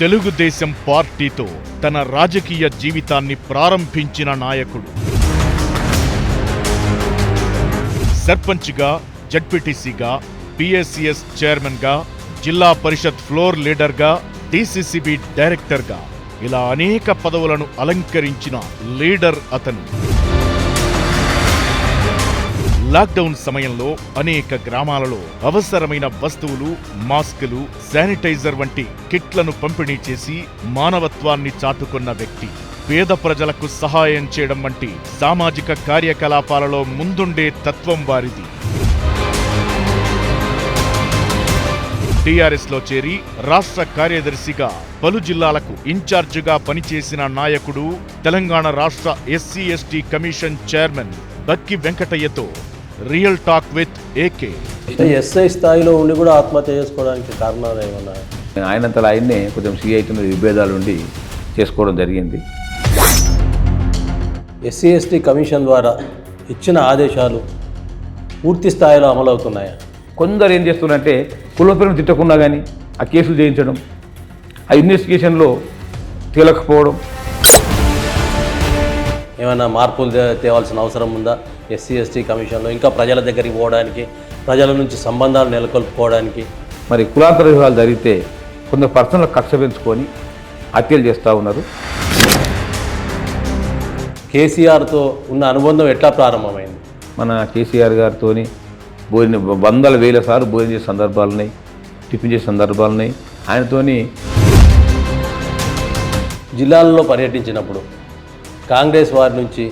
తెలుగుదేశం పార్టీతో తన రాజకీయ జీవితాన్ని ప్రారంభించిన నాయకుడు. సర్పంచ్గా, జడ్పీటీసీగా, పిఎస్సిఎస్ చైర్మన్గా, జిల్లా పరిషత్ ఫ్లోర్ లీడర్గా, డిసిసిబి డైరెక్టర్గా ఇలా అనేక పదవులను అలంకరించిన లీడర్ అతను. లాక్డౌన్ సమయంలో అనేక గ్రామాలలో అవసరమైన వస్తువులు, మాస్కులు, శానిటైజర్ వంటి కిట్లను పంపిణీ చేసి మానవత్వాన్ని చాటుకున్న వ్యక్తి. పేద ప్రజలకు సహాయం చేయడం వంటి సామాజిక కార్యకలాపాలలో ముందుండే తత్వం వారిది. టీఆర్ఎస్లో చేరి రాష్ట్ర కార్యదర్శిగా పలు జిల్లాలకు ఇన్ఛార్జిగా పనిచేసిన నాయకుడు. తెలంగాణ రాష్ట్ర SC ST commission chairman Bakki వెంకటయ్యతో real talk with AK. SI స్థాయిలో ఉండి కూడా ఆత్మహత్య చేసుకోవడానికి కారణాలు ఏమన్నా? ఆయనంతలో ఆయన్నే కొంచెం సిఐతో విభేదాలు ఉండి చేసుకోవడం జరిగింది. ఎస్సీ ఎస్టీ కమిషన్ ద్వారా ఇచ్చిన ఆదేశాలు పూర్తి స్థాయిలో అమలవుతున్నాయా? కొందరు ఏం చేస్తున్నారంటే కులపేరును తిట్టకున్నా కానీ ఆ కేసులు చేయించడం, ఆ ఇన్వెస్టిగేషన్లో తేలకపోవడం. ఏమైనా మార్పులు తేవాల్సిన అవసరం ఉందా ఎస్సీ ఎస్టీ కమిషన్లో? ఇంకా ప్రజల దగ్గరికి పోవడానికి, ప్రజల నుంచి సంబంధాలు నెలకొల్పుకోవడానికి. మరి కులాంతర వివాహాలు జరిగితే కొందరు పర్సనల్ కక్ష పెంచుకొని హత్యలు చేస్తూ ఉన్నారు. కేసీఆర్తో ఉన్న అనుబంధం ఎట్లా ప్రారంభమైంది? మన కేసీఆర్ గారితో భోజన వందల వేల సార్లు భోజనం చేసే సందర్భాలు ఉన్నాయి, టిఫిన్ చేసే సందర్భాలు ఉన్నాయి. ఆయనతోని జిల్లాల్లో పర్యటించినప్పుడు కాంగ్రెస్ వారి నుంచి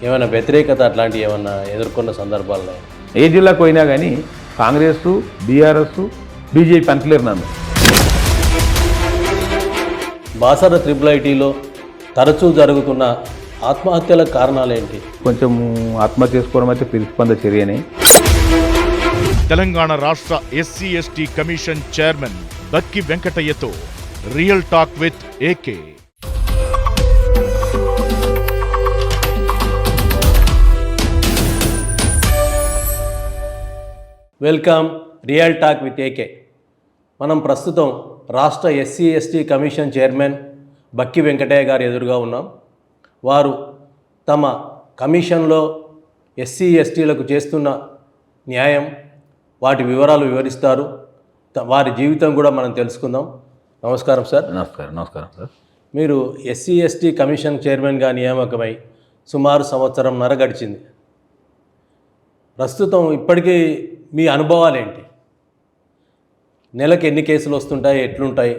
ఏమైనా వ్యతిరేకత అట్లాంటివి ఏమన్నా ఎదుర్కొన్న సందర్భాలు ఉన్నాయి? ఏ జిల్లాకు పోయినా కానీ కాంగ్రెస్, బీఆర్ఎస్, బీజేపీ అంటలేరు నన్ను. బాసర IIITలో తరచూ జరుగుతున్న ఆత్మహత్యల కారణాలు ఏంటి? కొంచెం ఆత్మహత్య చేసుకోవడం అయితే ప్రతిస్పంద చర్యనే. తెలంగాణ రాష్ట్ర SC ST commission chairman Bakki వెంకటయ్యతో real talk with AK. Welcome real talk with AK. మనం ప్రస్తుతం రాష్ట్ర SC ST commission chairman Bakki Venkataiah garu ఎదురుగా ఉన్నాం. వారు తమ కమిషన్లో ఎస్సీ ఎస్టీలకు చేస్తున్న న్యాయం, వాటి వివరాలు వివరిస్తారు. వారి జీవితం కూడా మనం తెలుసుకుందాం. నమస్కారం సార్. నమస్కారం సార్. మీరు ఎస్సీ ఎస్టీ కమిషన్ చైర్మన్గా నియామకమై సుమారు సంవత్సరంన్నర గడిచింది. ప్రస్తుతం ఇప్పటికీ మీ అనుభవాలు ఏంటి? నెలకు ఎన్ని కేసులు వస్తుంటాయి, ఎట్లుంటాయి?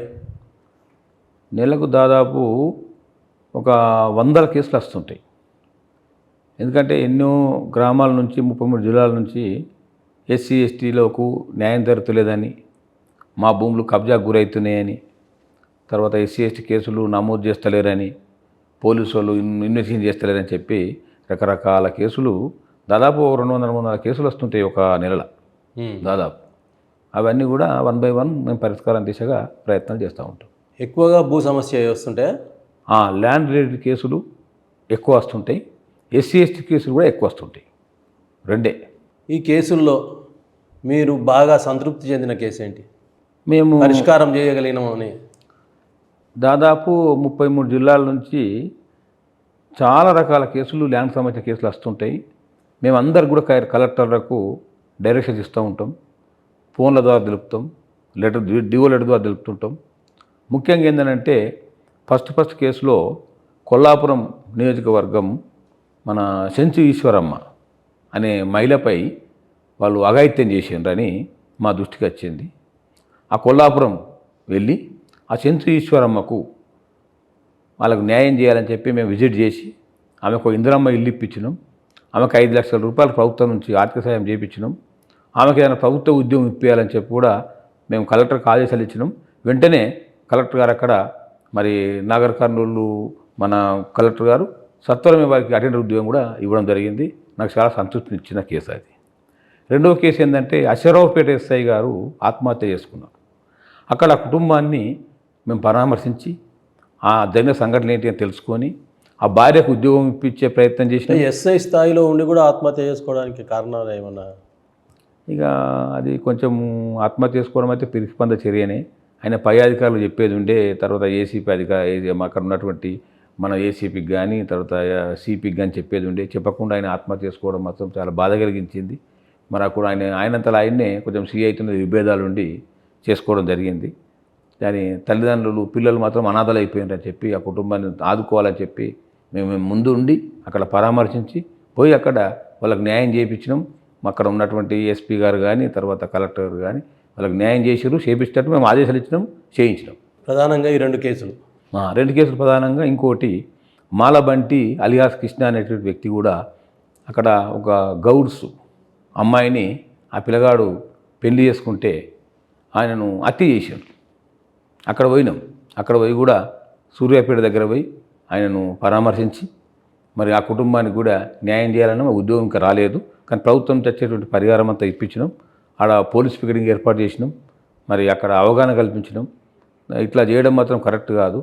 నెలకు దాదాపు ఒక 100 కేసులు వస్తుంటాయి. ఎందుకంటే ఎన్నో గ్రామాల నుంచి 33 జిల్లాల నుంచి ఎస్సీ ఎస్టీలకు న్యాయం జరుగుతలేదని, మా భూములు కబ్జాకు గురవుతున్నాయని, తర్వాత ఎస్సీ ఎస్టీ కేసులు నమోదు చేస్తలేరని, పోలీసు వాళ్ళు ఇన్వెస్టిగేషన్ చేస్తలేరని చెప్పి రకరకాల కేసులు దాదాపు 200-300 కేసులు వస్తుంటాయి ఒక నెలలో దాదాపు. అవన్నీ కూడా 1 by 1 మేము పరిష్కారం దిశగా ప్రయత్నాలు చేస్తూ ఉంటాం. ఎక్కువగా భూ సమస్య వస్తుంటే ల్యాండ్ రిలేటెడ్ కేసులు ఎక్కువ వస్తుంటాయి, ఎస్సీ ఎస్టీ కేసులు కూడా ఎక్కువ వస్తుంటాయి, రెండే. ఈ కేసుల్లో మీరు బాగా సంతృప్తి చెందిన కేసు ఏంటి? మేము పరిష్కారం చేయగలిగినామని. దాదాపు 33 జిల్లాల నుంచి చాలా రకాల కేసులు, ల్యాండ్ సంబంధించిన కేసులు వస్తుంటాయి. మేము అందరు కూడా కలెక్టర్లకు డైరెక్షన్స్ ఇస్తూ ఉంటాం, ఫోన్ల ద్వారా తెలుపుతాం, డిఓ లెటర్ ద్వారా తెలుపుతుంటాం. ముఖ్యంగా ఏంటంటే ఫస్ట్ కేసులో కొల్లాపురం నియోజకవర్గం మన సెంచు ఈశ్వరమ్మ అనే మహిళపై వాళ్ళు అఘాయిత్యం చేసిండ్రని మా దృష్టికి వచ్చింది. ఆ కొల్లాపురం వెళ్ళి ఆ సెంచు ఈశ్వరమ్మకు వాళ్ళకు న్యాయం చేయాలని చెప్పి మేము విజిట్ చేసి ఆమెకు ఇందిరమ్మ ఇల్లు ఇప్పించినాం. ఆమెకు 5 లక్షల రూపాయలు ప్రభుత్వం నుంచి ఆర్థిక సాయం చేయించినాం. ఆమెకు ఏదైనా ప్రభుత్వ ఉద్యోగం ఇప్పించాలని చెప్పి కూడా మేము కలెక్టర్కి ఆదేశాలు ఇచ్చినాం. వెంటనే కలెక్టర్ గారు అక్కడ మరి నాగర్ కర్నూలు మన కలెక్టర్ గారు సత్వరమే వారికి అటెండర్ ఉద్యోగం కూడా ఇవ్వడం జరిగింది. నాకు చాలా సంతృప్తిని ఇచ్చిన కేసు అది. రెండవ కేసు ఏంటంటే అశ్వరావుపేట ఎస్ఐ గారు ఆత్మహత్య చేసుకున్నారు. అక్కడ ఆ కుటుంబాన్ని మేము పరామర్శించి ఆ జరిగిన సంఘటన ఏంటి అని తెలుసుకొని ఆ భార్యకు ఉద్యోగం ఇప్పించే ప్రయత్నం చేసిన. ఎస్ఐ స్థాయిలో ఉండి కూడా ఆత్మహత్య చేసుకోవడానికి కారణాలు ఏమన్నా? ఇక అది కొంచెం ఆత్మహత్య చేసుకోవడం అయితే ప్రతిస్పంద చర్యనే. ఆయన పై అధికారులు చెప్పేది ఉండే, తర్వాత ఏసీపీ అక్కడ ఉన్నటువంటి మన ఏసీపీకి కానీ తర్వాత సిపికి కానీ చెప్పేది ఉండే, చెప్పకుండా ఆయన ఆత్మహత్య చేసుకోవడం మాత్రం చాలా బాధ కలిగించింది. మరి అప్పుడు ఆయనంతలో ఆయన్నే కొంచెం సిఐతో విభేదాలు ఉండి చేసుకోవడం జరిగింది. కానీ తల్లిదండ్రులు పిల్లలు మాత్రం అనాథలు అయిపోయినారని చెప్పి ఆ కుటుంబాన్ని ఆదుకోవాలని చెప్పి మేము ముందు ఉండి అక్కడ పరామర్శించి పోయి అక్కడ వాళ్ళకి న్యాయం చేయించినాం. అక్కడ ఉన్నటువంటి ఎస్పీ గారు కానీ తర్వాత కలెక్టర్ గారు కానీ వాళ్ళకి న్యాయం చేసారు, చేయించేటట్టు మేము ఆదేశాలు ఇచ్చినాం, చేయించినాం. ప్రధానంగా ఈ 2 కేసులు, 2 కేసులు ప్రధానంగా. ఇంకోటి మాలబంటి అలియాస్ కృష్ణ అనేటువంటి వ్యక్తి కూడా అక్కడ ఒక గౌడ్స్ అమ్మాయిని ఆ పిల్లగాడు పెళ్లి చేసుకుంటే ఆయనను హత్య చేశాడు. అక్కడ పోయినాం, అక్కడ పోయి కూడా సూర్యాపేట దగ్గర పోయి ఆయనను పరామర్శించి మరి ఆ కుటుంబానికి కూడా న్యాయం చేయాలని మా ఉద్యోగం ఇంకా రాలేదు, కానీ ప్రభుత్వం తెచ్చేటువంటి పరిహారం అంతా ఇప్పించినాం. ఆడ పోలీస్ పికెటింగ్ ఏర్పాటు చేసినాం, మరి అక్కడ అవగాహన కల్పించినాం. ఇట్లా చేయడం మాత్రం కరెక్ట్ కాదు.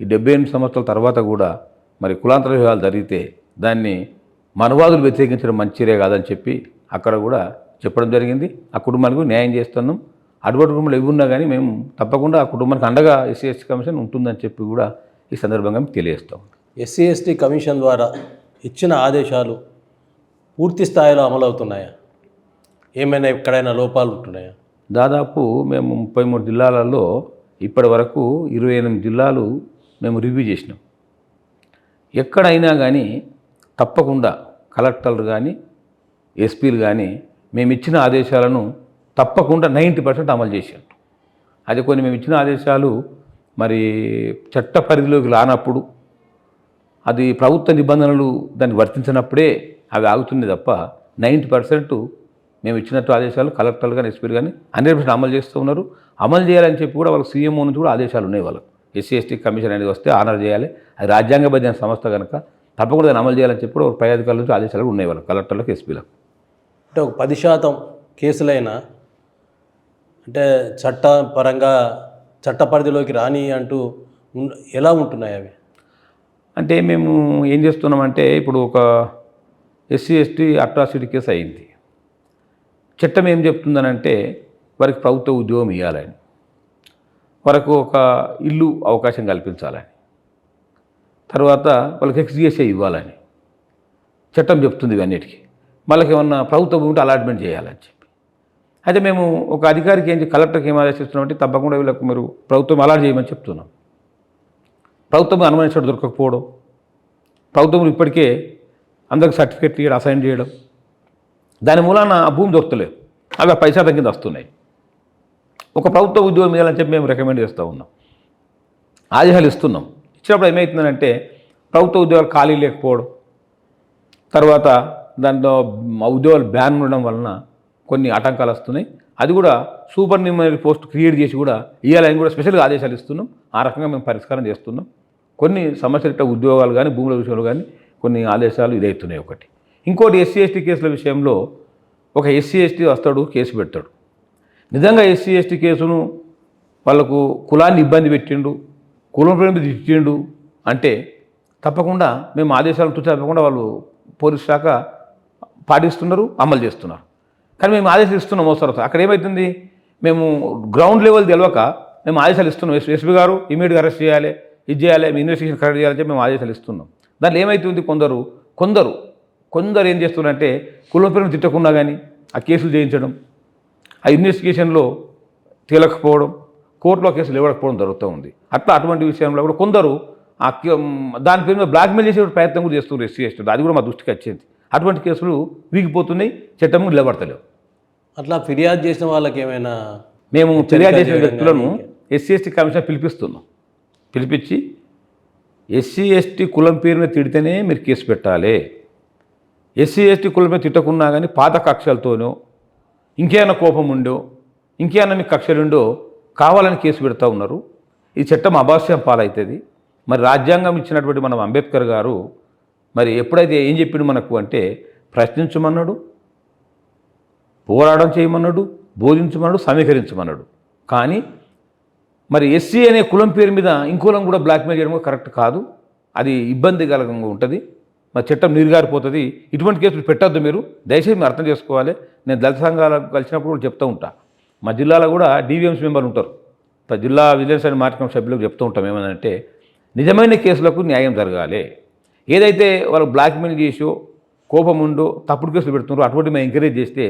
ఈ 78 సంవత్సరాల తర్వాత కూడా మరి కులాంతర వివాహాలు జరిగితే దాన్ని మనవాదులు వ్యతిరేకించడం మంచిదే కాదని చెప్పి అక్కడ కూడా చెప్పడం జరిగింది. ఆ కుటుంబానికి న్యాయం చేస్తున్నాం. అటువంటి కుటుంబాలు ఎవరున్నా కానీ మేము తప్పకుండా ఆ కుటుంబానికి అండగా ఎస్సీ ఎస్టీ కమిషన్ ఉంటుందని చెప్పి కూడా ఈ సందర్భంగా మేము తెలియజేస్తాం. ఎస్సీ ఎస్టీ కమిషన్ ద్వారా ఇచ్చిన ఆదేశాలు పూర్తి స్థాయిలో అమలవుతున్నాయా? ఏమైనా ఎక్కడైనా లోపాలు ఉంటున్నాయా? దాదాపు మేము 33 జిల్లాలలో ఇప్పటి వరకు 28 జిల్లాలు మేము రివ్యూ చేసినాం. ఎక్కడైనా కానీ తప్పకుండా కలెక్టర్లు కానీ ఎస్పీలు కానీ మేము ఇచ్చిన ఆదేశాలను తప్పకుండా 90% అమలు చేశారు. అది కొన్ని మేము ఇచ్చిన ఆదేశాలు మరి చట్ట పరిధిలోకి రానప్పుడు, అది ప్రభుత్వ నిబంధనలు దాన్ని వర్తించినప్పుడే అవి ఆగుతుంది తప్ప 90% మేము ఇచ్చినట్టు ఆదేశాలు కలెక్టర్లు కానీ ఎస్పీలు కానీ 100% అమలు చేస్తూ ఉన్నారు. అమలు చేయాలని చెప్పి కూడా వాళ్ళకి సీఎంఓ నుంచి కూడా ఆదేశాలు ఉన్నాయి. వాళ్ళకి ఎస్సీ ఎస్టీ కమిషన్ అనేది వస్తే ఆనర్ చేయాలి, అది రాజ్యాంగబద్ధమైన సంస్థ కనుక తప్పకుండా దాన్ని అమలు చేయాలని చెప్పి కూడా పై అధికారుల నుంచి ఆదేశాలు ఉన్నాయి వాళ్ళకి, కలెక్టర్లకు ఎస్పీలకు. అంటే ఒక 10% కేసులైనా అంటే చట్టపరంగా చట్ట పరిధిలోకి రాని అంటూ ఎలా ఉంటున్నాయి అవి? అంటే మేము ఏం చేస్తున్నామంటే ఇప్పుడు ఒక ఎస్సీ ఎస్టీ అట్రాసిటీ కేసు అయింది. చట్టం ఏం చెప్తుందనంటే వారికి ప్రభుత్వ ఉద్యోగం ఇవ్వాలని, వారికి ఒక ఇల్లు అవకాశం కల్పించాలని, తర్వాత వాళ్ళకి ఎక్స్గ్రేషియా ఇవ్వాలని చట్టం చెప్తుంది. ఇవన్నిటికీ వాళ్ళకి ఏమన్నా ప్రభుత్వం ఉంటే అలాట్మెంట్ చేయాలని చెప్పి. అయితే మేము ఒక అధికారికి కలెక్టర్కి ఏం ఆదేశిస్తున్నామంటే తప్పకుండా వీళ్ళకు మీరు ప్రభుత్వం అలాట్ చేయమని చెప్తున్నాం. ప్రభుత్వం అనుమతించడం దొరకకపోవడం, ప్రభుత్వం ఇప్పటికే అందరికి సర్టిఫికెట్లు ఇవ్వడం, అసైన్ చేయడం, దాని మూలాన ఆ భూమి దొరకలేదు, అవి పైసా కింద వస్తున్నాయి. ఒక ప్రభుత్వ ఉద్యోగం ఇవ్వాలని చెప్పి మేము రికమెండ్ చేస్తూ ఉన్నాం, ఆదేశాలు ఇస్తున్నాం. ఇచ్చినప్పుడు ఏమవుతుందంటే ప్రభుత్వ ఉద్యోగాలు ఖాళీ లేకపోవడం, తర్వాత దాంట్లో ఉద్యోగాలు బ్యాన్ ఉండడం వలన కొన్ని ఆటంకాలు వస్తున్నాయి. అది కూడా సూపర్ న్యూమరీ పోస్ట్ క్రియేట్ చేసి కూడా ఇవ్వాలని కూడా స్పెషల్గా ఆదేశాలు ఇస్తున్నాం. ఆ రకంగా మేము పరిష్కారం చేస్తున్నాం. కొన్ని సమస్యలు ఉద్యోగాలు కానీ భూముల విషయంలో కానీ కొన్ని ఆదేశాలు ఇదవుతున్నాయి. ఒకటి ఇంకోటి ఎస్సీ ఎస్టీ కేసుల విషయంలో ఒక ఎస్సీ ఎస్టీ వస్తాడు, కేసు పెడతాడు. నిజంగా ఎస్సీ ఎస్టీ కేసును వాళ్ళకు కులాన్ని ఇబ్బంది పెట్టిండు, కులం మీద తిట్టిండు అంటే తప్పకుండా మేము ఆదేశాలు తప్పకుండా వాళ్ళు పోలీస్ శాఖ పాటిస్తున్నారు, అమలు చేస్తున్నారు. కానీ మేము ఆదేశాలు ఇస్తున్నాం అవసరం. అక్కడ ఏమవుతుంది, మేము గ్రౌండ్ లెవెల్ తెలియక మేము ఆదేశాలు ఇస్తున్నాం. ఎస్పీ గారు ఇమీడియట్గా అరెస్ట్ చేయాలి, ఇది చేయాలి, మీ ఇన్వెస్టిగేషన్ కరెక్ట్ చేయాలని చెప్పి మేము ఆదేశాలు ఇస్తున్నాం. దాంట్లో ఏమవుతుంది, కొందరు ఏం చేస్తున్నారంటే కులం పేరును తిట్టకుండా కానీ ఆ కేసులు చేయించడం, ఆ ఇన్వెస్టిగేషన్లో తేలకపోవడం, కోర్టులో కేసులు ఇవ్వకపోవడం జరుగుతూ ఉంది. అటువంటి విషయంలో కూడా కొందరు దాని పేరు మీద బ్లాక్మెయిల్ చేసే ప్రయత్నం కూడా చేస్తున్నారు ఎస్సీ ఎస్టీ. అది కూడా మా దృష్టికి వచ్చింది. అటువంటి కేసులు వీగిపోతున్నాయి, చట్టం నిలబడతలేవు. అట్లా ఫిర్యాదు చేసిన వాళ్ళకి ఏమైనా మేము ఫిర్యాదు చేసిన వ్యక్తులను ఎస్సీ ఎస్టీ కమిషన్ పిలిపిస్తున్నాం. పిలిపించి ఎస్సీ ఎస్టీ కులం పేరు మీద తిడితేనే మీరు కేసు పెట్టాలి, ఎస్సీ ఎస్టీ కులం మీద తిట్టకున్నా కానీ పాత కక్షలతోనో ఇంకేమైనా కోపం ఉండో ఇంకేమైనా మీకు కక్షలుండో కావాలని కేసు పెడతా ఉన్నారు. ఈ చట్టం అభాస్యం పాలవుతుంది. మరి రాజ్యాంగం ఇచ్చినటువంటి మనం అంబేద్కర్ గారు మరి ఎప్పుడైతే ఏం చెప్పిండు మనకు అంటే ప్రశ్నించమన్నాడు, పోరాటం చేయమన్నాడు, బోధించమన్నాడు, సమీకరించమన్నాడు. కానీ మరి ఎస్సీ అనే కులం పేరు మీద ఇంకోలం కూడా బ్లాక్మెయిల్ చేయడం కరెక్ట్ కాదు, అది ఇబ్బందికరంగా ఉంటుంది, మరి చట్టం నీరుగారిపోతుంది. ఇటువంటి కేసులు పెట్టద్దు, మీరు దయచేసి మీరు అర్థం చేసుకోవాలి. నేను దళిత సంఘాలకు కలిసినప్పుడు కూడా చెప్తూ ఉంటా. మా జిల్లాలో కూడా డివిఎంసీ మెంబర్లు ఉంటారు, జిల్లా విజిలెన్స్ అండ్ మార్కెట్ సభ్యులకు చెప్తూ ఉంటాం ఏమనంటే నిజమైన కేసులకు న్యాయం జరగాలి. ఏదైతే వాళ్ళు బ్లాక్మెయిల్ చేసో కోపం ఉందో తప్పుడు కేసులు పెడుతున్నారో అటువంటి మేము ఎంకరేజ్ చేస్తే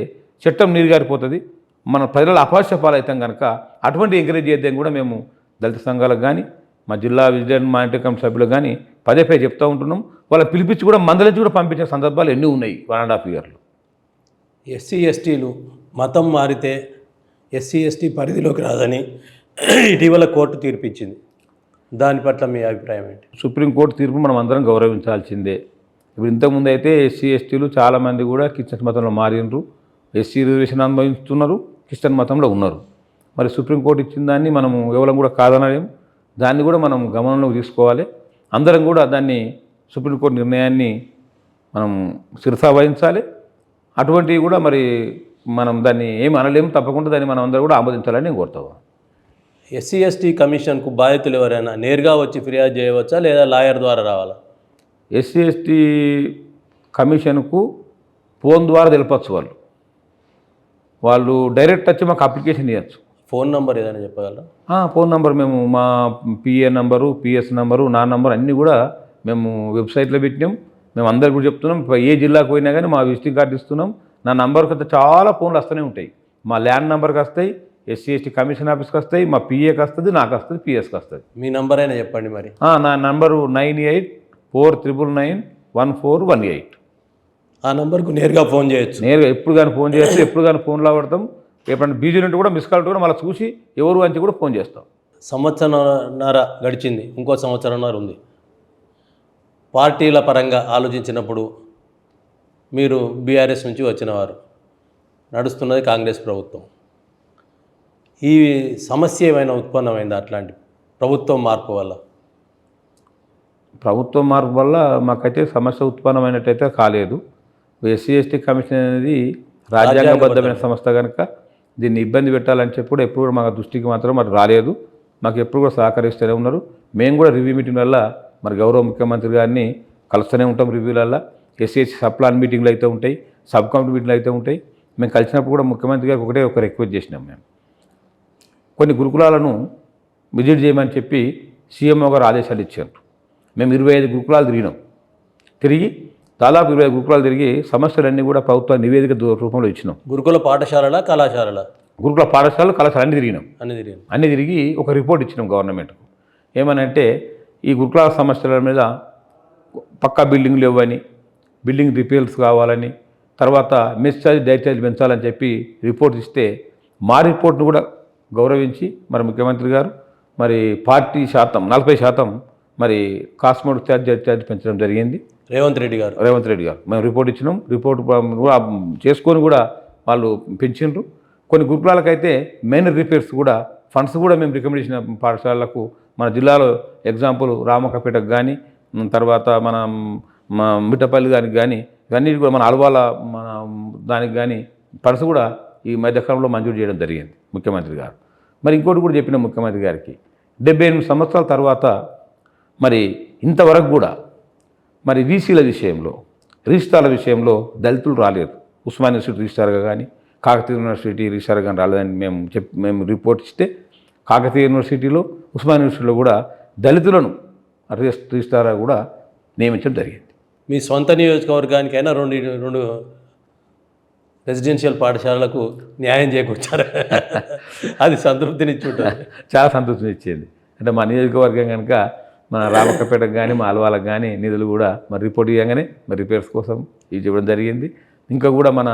చట్టం నీరుగారిపోతుంది, మన ప్రజల అపాస్య పాలవుతాం కనుక అటువంటి ఎంకరేజ్ చేద్దాం కూడా మేము దళిత సంఘాలకు కానీ మా జిల్లా విజిలెన్స్ మానిటరింగ్ కమిటీ సభ్యులకు కానీ పదే చెప్తూ ఉంటున్నాం. వాళ్ళ పిలిపించి కూడా మందలించి కూడా పంపించిన సందర్భాలు ఎన్ని ఉన్నాయి 1.5 ఇయర్లు. ఎస్సీ ఎస్టీలు మతం మారితే ఎస్సీ ఎస్టీ పరిధిలోకి రాదని ఇటీవల కోర్టు తీర్పిచ్చింది. దాని పట్ల మీ అభిప్రాయం ఏంటి? సుప్రీంకోర్టు తీర్పు మనం అందరం గౌరవించాల్సిందే. ఇప్పుడు ఇంతకుముందు అయితే ఎస్సీ ఎస్టీలు చాలామంది కూడా క్రిస్టియన్ మతంలో మారినరు, ఎస్సీ రిజర్వేషన్ అనుభవిస్తున్నారు, క్రిస్టియన్ మతంలో ఉన్నారు. మరి సుప్రీంకోర్టు ఇచ్చిన దాన్ని మనము ఎవరం కూడా కాదనలేము, దాన్ని కూడా మనం గమనంలోకి తీసుకోవాలి. అందరం కూడా దాన్ని సుప్రీంకోర్టు నిర్ణయాన్ని మనం శిరసా వహించాలి. అటువంటివి కూడా మరి మనం దాన్ని ఏమి అనలేము, తప్పకుండా దాన్ని మనం అందరూ కూడా ఆమోదించాలని నేను కోరుతాను. ఎస్సీ ఎస్టీ కమిషన్కు బాధితులు ఎవరైనా నేరుగా వచ్చి ఫిర్యాదు చేయవచ్చా లేదా లాయర్ ద్వారా రావాలా? ఎస్సీ ఎస్టీ కమిషన్కు ఫోన్ ద్వారా తెలపచ్చు. వాళ్ళు డైరెక్ట్ వచ్చి మాకు అప్లికేషన్ ఇవ్వచ్చు. ఫోన్ నంబర్ ఏదైనా చెప్పగలరా? ఫోన్ నంబర్ మేము మా పిఏ నంబరు, పిఎస్ నంబరు, నా నంబర్ అన్నీ కూడా మేము వెబ్సైట్లో పెట్టినాం. మేము అందరికి కూడా చెప్తున్నాం. ఏ జిల్లాకు పోయినా కానీ మా విజిటింగ్ కార్డు ఇస్తున్నాం. నా నంబర్కి అయితే చాలా ఫోన్లు వస్తూనే ఉంటాయి. మా ల్యాండ్ నెంబర్కి వస్తాయి, ఎస్సీ ఎస్టీ కమిషన్ ఆఫీస్కి వస్తాయి, మా పిఏకి వస్తుంది, నాకు వస్తుంది, పిఎస్కి వస్తుంది. మీ నంబర్ అయినా చెప్పండి మరి. నా నంబరు 9849914118. ఆ నంబర్కు నేరుగా ఫోన్ చేయొచ్చు. నేరుగా ఎప్పుడు కానీ ఫోన్ చేయొచ్చు, ఎప్పుడు కానీ ఫోన్లో పడతాం. ఎప్పుడైనా బిజీ ఉంటే కూడా మిస్ కాల్ కూడా మళ్ళీ చూసి ఎవరు అని కూడా ఫోన్ చేస్తాం. సంవత్సరంన్నర గడిచింది, ఇంకో సంవత్సరంన్నర ఉంది. పార్టీల పరంగా ఆలోచించినప్పుడు మీరు బీఆర్ఎస్ నుంచి వచ్చినవారు, నడుస్తున్నది కాంగ్రెస్ ప్రభుత్వం. ఈ సమస్య ఏమైనా ఉత్పన్నమైందా అట్లాంటి ప్రభుత్వం మార్పు వల్ల? ప్రభుత్వం మార్పు వల్ల మాకైతే సమస్య ఉత్పన్నమైనట్టయితే కాలేదు. ఎస్సీ ఎస్టీ కమిషన్ అనేది రాజ్యాంగబద్ధమైన సంస్థ కనుక దీన్ని ఇబ్బంది పెట్టాలని చెప్పి కూడా ఎప్పుడు కూడా మా దృష్టికి మాత్రం మరి రాలేదు. మాకు ఎప్పుడు కూడా సహకరిస్తూనే ఉన్నారు. మేము కూడా రివ్యూ మీటింగ్ వల్ల మరి గౌరవ ముఖ్యమంత్రి గారిని కలుస్తూనే ఉంటాం. రివ్యూలల్లో ఎస్సీ ఎస్టీ సబ్ ప్లాన్ మీటింగ్లు అయితే ఉంటాయి, సబ్ కమిటీ మీటింగ్లు అయితే ఉంటాయి. మేము కలిసినప్పుడు కూడా ముఖ్యమంత్రి గారికి ఒక రిక్వెస్ట్ చేసినాం. మేము కొన్ని గురుకులాలను విజిట్ చేయమని చెప్పి సీఎంఓ గారు ఆదేశాలు ఇచ్చారు. మేము 25 గురుకులాలు తిరిగి దాదాపు 25 గురుకులాలు తిరిగి సమస్యలన్నీ కూడా ప్రభుత్వ నివేదిక రూపంలో ఇచ్చినాం. గురుకుల పాఠశాలల కళాశాలల? గురుకుల పాఠశాలలు కళాశాల అన్ని తిరిగి ఒక రిపోర్ట్ ఇచ్చినాం గవర్నమెంట్కు. ఏమనంటే ఈ గురుకుల సమస్యల మీద పక్కా బిల్డింగ్లు ఇవ్వని, బిల్డింగ్ రిపేర్స్ కావాలని, తర్వాత మెస్ ఛార్జ్, డైట్ ఛార్జ్ పెంచాలని చెప్పి రిపోర్ట్ ఇస్తే మా రిపోర్ట్ను కూడా గౌరవించి మరి ముఖ్యమంత్రి గారు మరి 40% మరి కాస్మోటిక్ ఛార్జ్, డైట్ ఛార్జ్ పెంచడం జరిగింది. రేవంత్ రెడ్డి గారు మేము రిపోర్ట్ ఇచ్చినాం. రిపోర్ట్ కూడా చేసుకొని కూడా వాళ్ళు పెంచిండ్రు. కొన్ని గురుకులాలకైతే మెయిన్ రిపేర్స్ కూడా ఫండ్స్ కూడా మేము రికమెండేషన్ పాఠశాలలకు మన జిల్లాలో ఎగ్జాంపుల్ రామకపేటకు కానీ, తర్వాత మన మిట్టపల్లి దానికి కానీ, ఇవన్నీ కూడా మన అలవాల మన దానికి కానీ ఫండ్స్ కూడా ఈ మధ్యకాలంలో మంజూరు చేయడం జరిగింది ముఖ్యమంత్రి గారు. మరి ఇంకోటి కూడా చెప్పిన ముఖ్యమంత్రి గారికి 78 సంవత్సరాల తర్వాత మరి ఇంతవరకు కూడా మరి వీసీల విషయంలో, రిజిస్ట్రార్ల విషయంలో దళితులు రాలేదు. ఉస్మాన్ యూనివర్సిటీ రిజిస్ట్రార్గా కానీ, కాకతీయ యూనివర్సిటీ రిజిస్ట్రార్గా కానీ రాలేదని మేము రిపోర్ట్ ఇస్తే, కాకతీయ యూనివర్సిటీలో, ఉస్మాన్ యూనివర్సిటీలో కూడా దళితులను రిజిస్ట్రార్గా కూడా నియమించడం జరిగింది. మీ సొంత నియోజకవర్గానికైనా రెండు రెసిడెన్షియల్ పాఠశాలలకు న్యాయం చేకూర్చారు. అది సంతృప్తినిచ్చుంటుంది. చాలా సంతృప్తినిచ్చింది. అంటే మా నియోజకవర్గం కనుక మన రామకపేటకు కానీ, మా అలవాలకు కానీ నిధులు కూడా మరి రిపోర్ట్ ఇవ్వగానే మరి రిపేర్స్ కోసం ఇది ఇవ్వడం జరిగింది. ఇంకా కూడా మన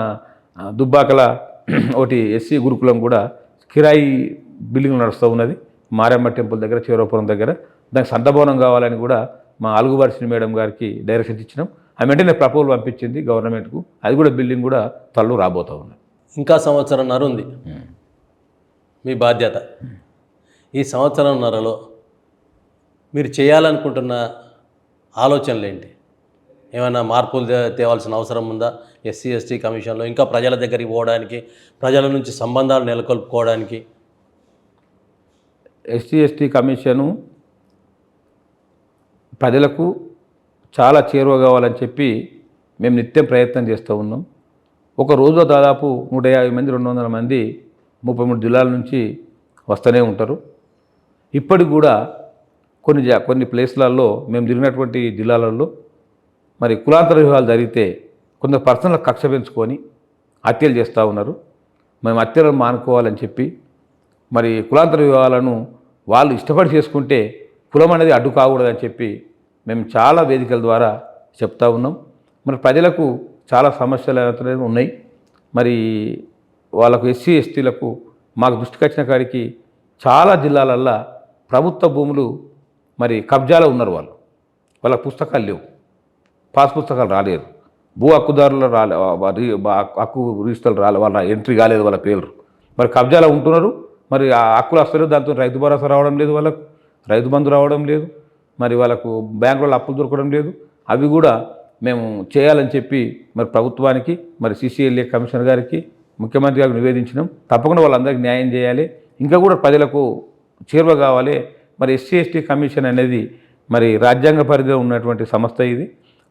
దుబ్బాకల ఒకటి ఎస్సీ గురుకులం కూడా కిరాయి బిల్డింగ్ నడుస్తూ ఉన్నది. మారమ్మ టెంపుల్ దగ్గర, చివరపురం దగ్గర. దానికి సంతభవనం కావాలని కూడా మా అలుగుబార్చిన మేడం గారికి డైరెక్షన్ ఇచ్చినాం. ఆమె వెంటనే ప్రపోజల్ పంపించింది గవర్నమెంట్కు. అది కూడా బిల్డింగ్ కూడా త్వరలో రాబోతూ ఉన్నది. ఇంకా సంవత్సరంన్నర ఉంది మీ బాధ్యత. ఈ సంవత్సరంన్నరలో మీరు చేయాలనుకుంటున్న ఆలోచనలు ఏంటి? ఏమైనా మార్పులు తేవాల్సిన అవసరం ఉందా ఎస్సీ ఎస్టీ కమిషన్లో? ఇంకా ప్రజల దగ్గరికి పోవడానికి, ప్రజల నుంచి సంబంధాలు నెలకొల్పుకోవడానికి? ఎస్సీ ఎస్టీ కమిషను ప్రజలకు చాలా చేరువ కావాలని చెప్పి మేము నిత్యం ప్రయత్నం చేస్తూ ఉన్నాం. ఒక రోజులో దాదాపు 150 మంది, 200 మంది 33 జిల్లాల నుంచి వస్తూనే ఉంటారు. ఇప్పటికి కూడా కొన్ని ప్లేస్లలో మేము తిరిగినటువంటి జిల్లాలలో మరి కులాంతర వివాహాలు జరిగితే కొందరు పర్సనల్ కక్ష పెంచుకొని హత్యలు చేస్తూ ఉన్నారు. మేము హత్యలను మానుకోవాలని చెప్పి మరి కులాంతర వివాహాలను వాళ్ళు ఇష్టపడి చేసుకుంటే కులం అనేది అడ్డు కాకూడదని చెప్పి మేము చాలా వేదికల ద్వారా చెప్తా ఉన్నాం. మరి ప్రజలకు చాలా సమస్యలు అనేవి ఉన్నాయి. మరి వాళ్ళకు ఎస్సీ ఎస్టీలకు మాకు దృష్టికి వచ్చిన కాడికి చాలా జిల్లాలల్లో ప్రభుత్వ భూములు మరి కబ్జాలో ఉన్నారు. వాళ్ళ పుస్తకాలు లేవు, పాస్ పుస్తకాలు రాలేదు, భూ హక్కుదారులు హక్కు రిజిస్టర్లు రాలేదు, వాళ్ళ ఎంట్రీ కాలేదు, వాళ్ళ పేర్లు మరి కబ్జాలో ఉంటున్నారు. మరి ఆ హక్కులు వస్తలేదు, దాంతో రైతు భరోసా రావడం లేదు, వాళ్ళకు రైతు బంధు రావడం లేదు, మరి వాళ్ళకు బ్యాంకులలో అప్పులు దొరకడం లేదు. అవి కూడా మేము చేయాలని చెప్పి మరి ప్రభుత్వానికి మరి CCLA కమిషనర్ గారికి ముఖ్యమంత్రి గారికి నివేదించినాం. తప్పకుండా వాళ్ళందరికీ న్యాయం చేయాలి, ఇంకా కూడా ప్రజలకు చేరువ కావాలి. మరి ఎస్సీ ఎస్టీ కమిషన్ అనేది మరి రాజ్యాంగ పరిధిలో ఉన్నటువంటి సంస్థ ఇది.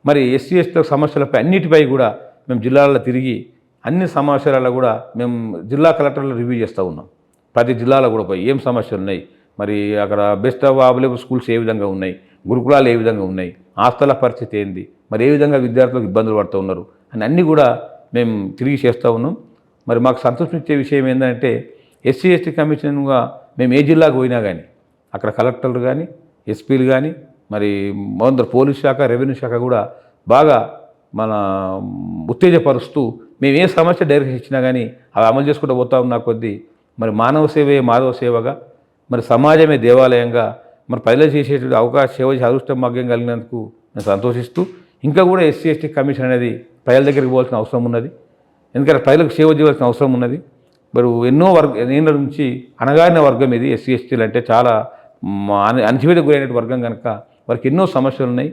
మరి ఎస్సీ ఎస్టీ సమస్యలపై అన్నిటిపై కూడా మేము జిల్లాలలో తిరిగి అన్ని సమస్యలలో కూడా మేము జిల్లా కలెక్టర్లు రివ్యూ చేస్తూ ఉన్నాం. ప్రతి జిల్లాలో కూడా పోయి ఏం సమస్యలు ఉన్నాయి, మరి అక్కడ బెస్ట్ ఆఫ్ అవైలబుల్ స్కూల్స్ ఏ విధంగా ఉన్నాయి, గురుకులాలు ఏ విధంగా ఉన్నాయి, హాస్టల్ల పరిస్థితి ఏంది, మరి ఏ విధంగా విద్యార్థులకు ఇబ్బందులు పడుతూ ఉన్నారు అని అన్నీ కూడా మేము తిరిగి చేస్తూ ఉన్నాం. మరి మాకు సంతోషించే విషయం ఏంటంటే ఎస్సీ ఎస్టీ కమిషన్గా మేము ఏ జిల్లాకు పోయినా కానీ అక్కడ కలెక్టర్లు కానీ ఎస్పీలు కానీ మరి మొదటి పోలీస్ శాఖ రెవెన్యూ శాఖ కూడా బాగా మన ఉత్తేజపరుస్తూ మేము ఏ సమస్య డైరెక్షన్ ఇచ్చినా కానీ అవి అమలు చేసుకుంటూ పోతా ఉన్న కొద్దీ మరి మానవ సేవే మాధవ సేవగా మరి సమాజమే దేవాలయంగా మరి ప్రజలు చేసేటువంటి అవకాశం సేవ చేసే అదృష్టం భాగ్యం కలిగినందుకు నేను సంతోషిస్తూ ఇంకా కూడా ఎస్సీ ఎస్టీ కమిషన్ అనేది ప్రజల దగ్గరికి పోవాల్సిన అవసరం ఉన్నది. ఎందుకంటే ప్రజలకు సేవ చేయవలసిన అవసరం ఉన్నది. మరి ఎన్నో ఏళ్ళ నుంచి అణగారిన వర్గం ఇది ఎస్సీ ఎస్టీలు అంటే చాలా అణచివేతకు గురైన వర్గం కనుక వారికి ఎన్నో సమస్యలు ఉన్నాయి.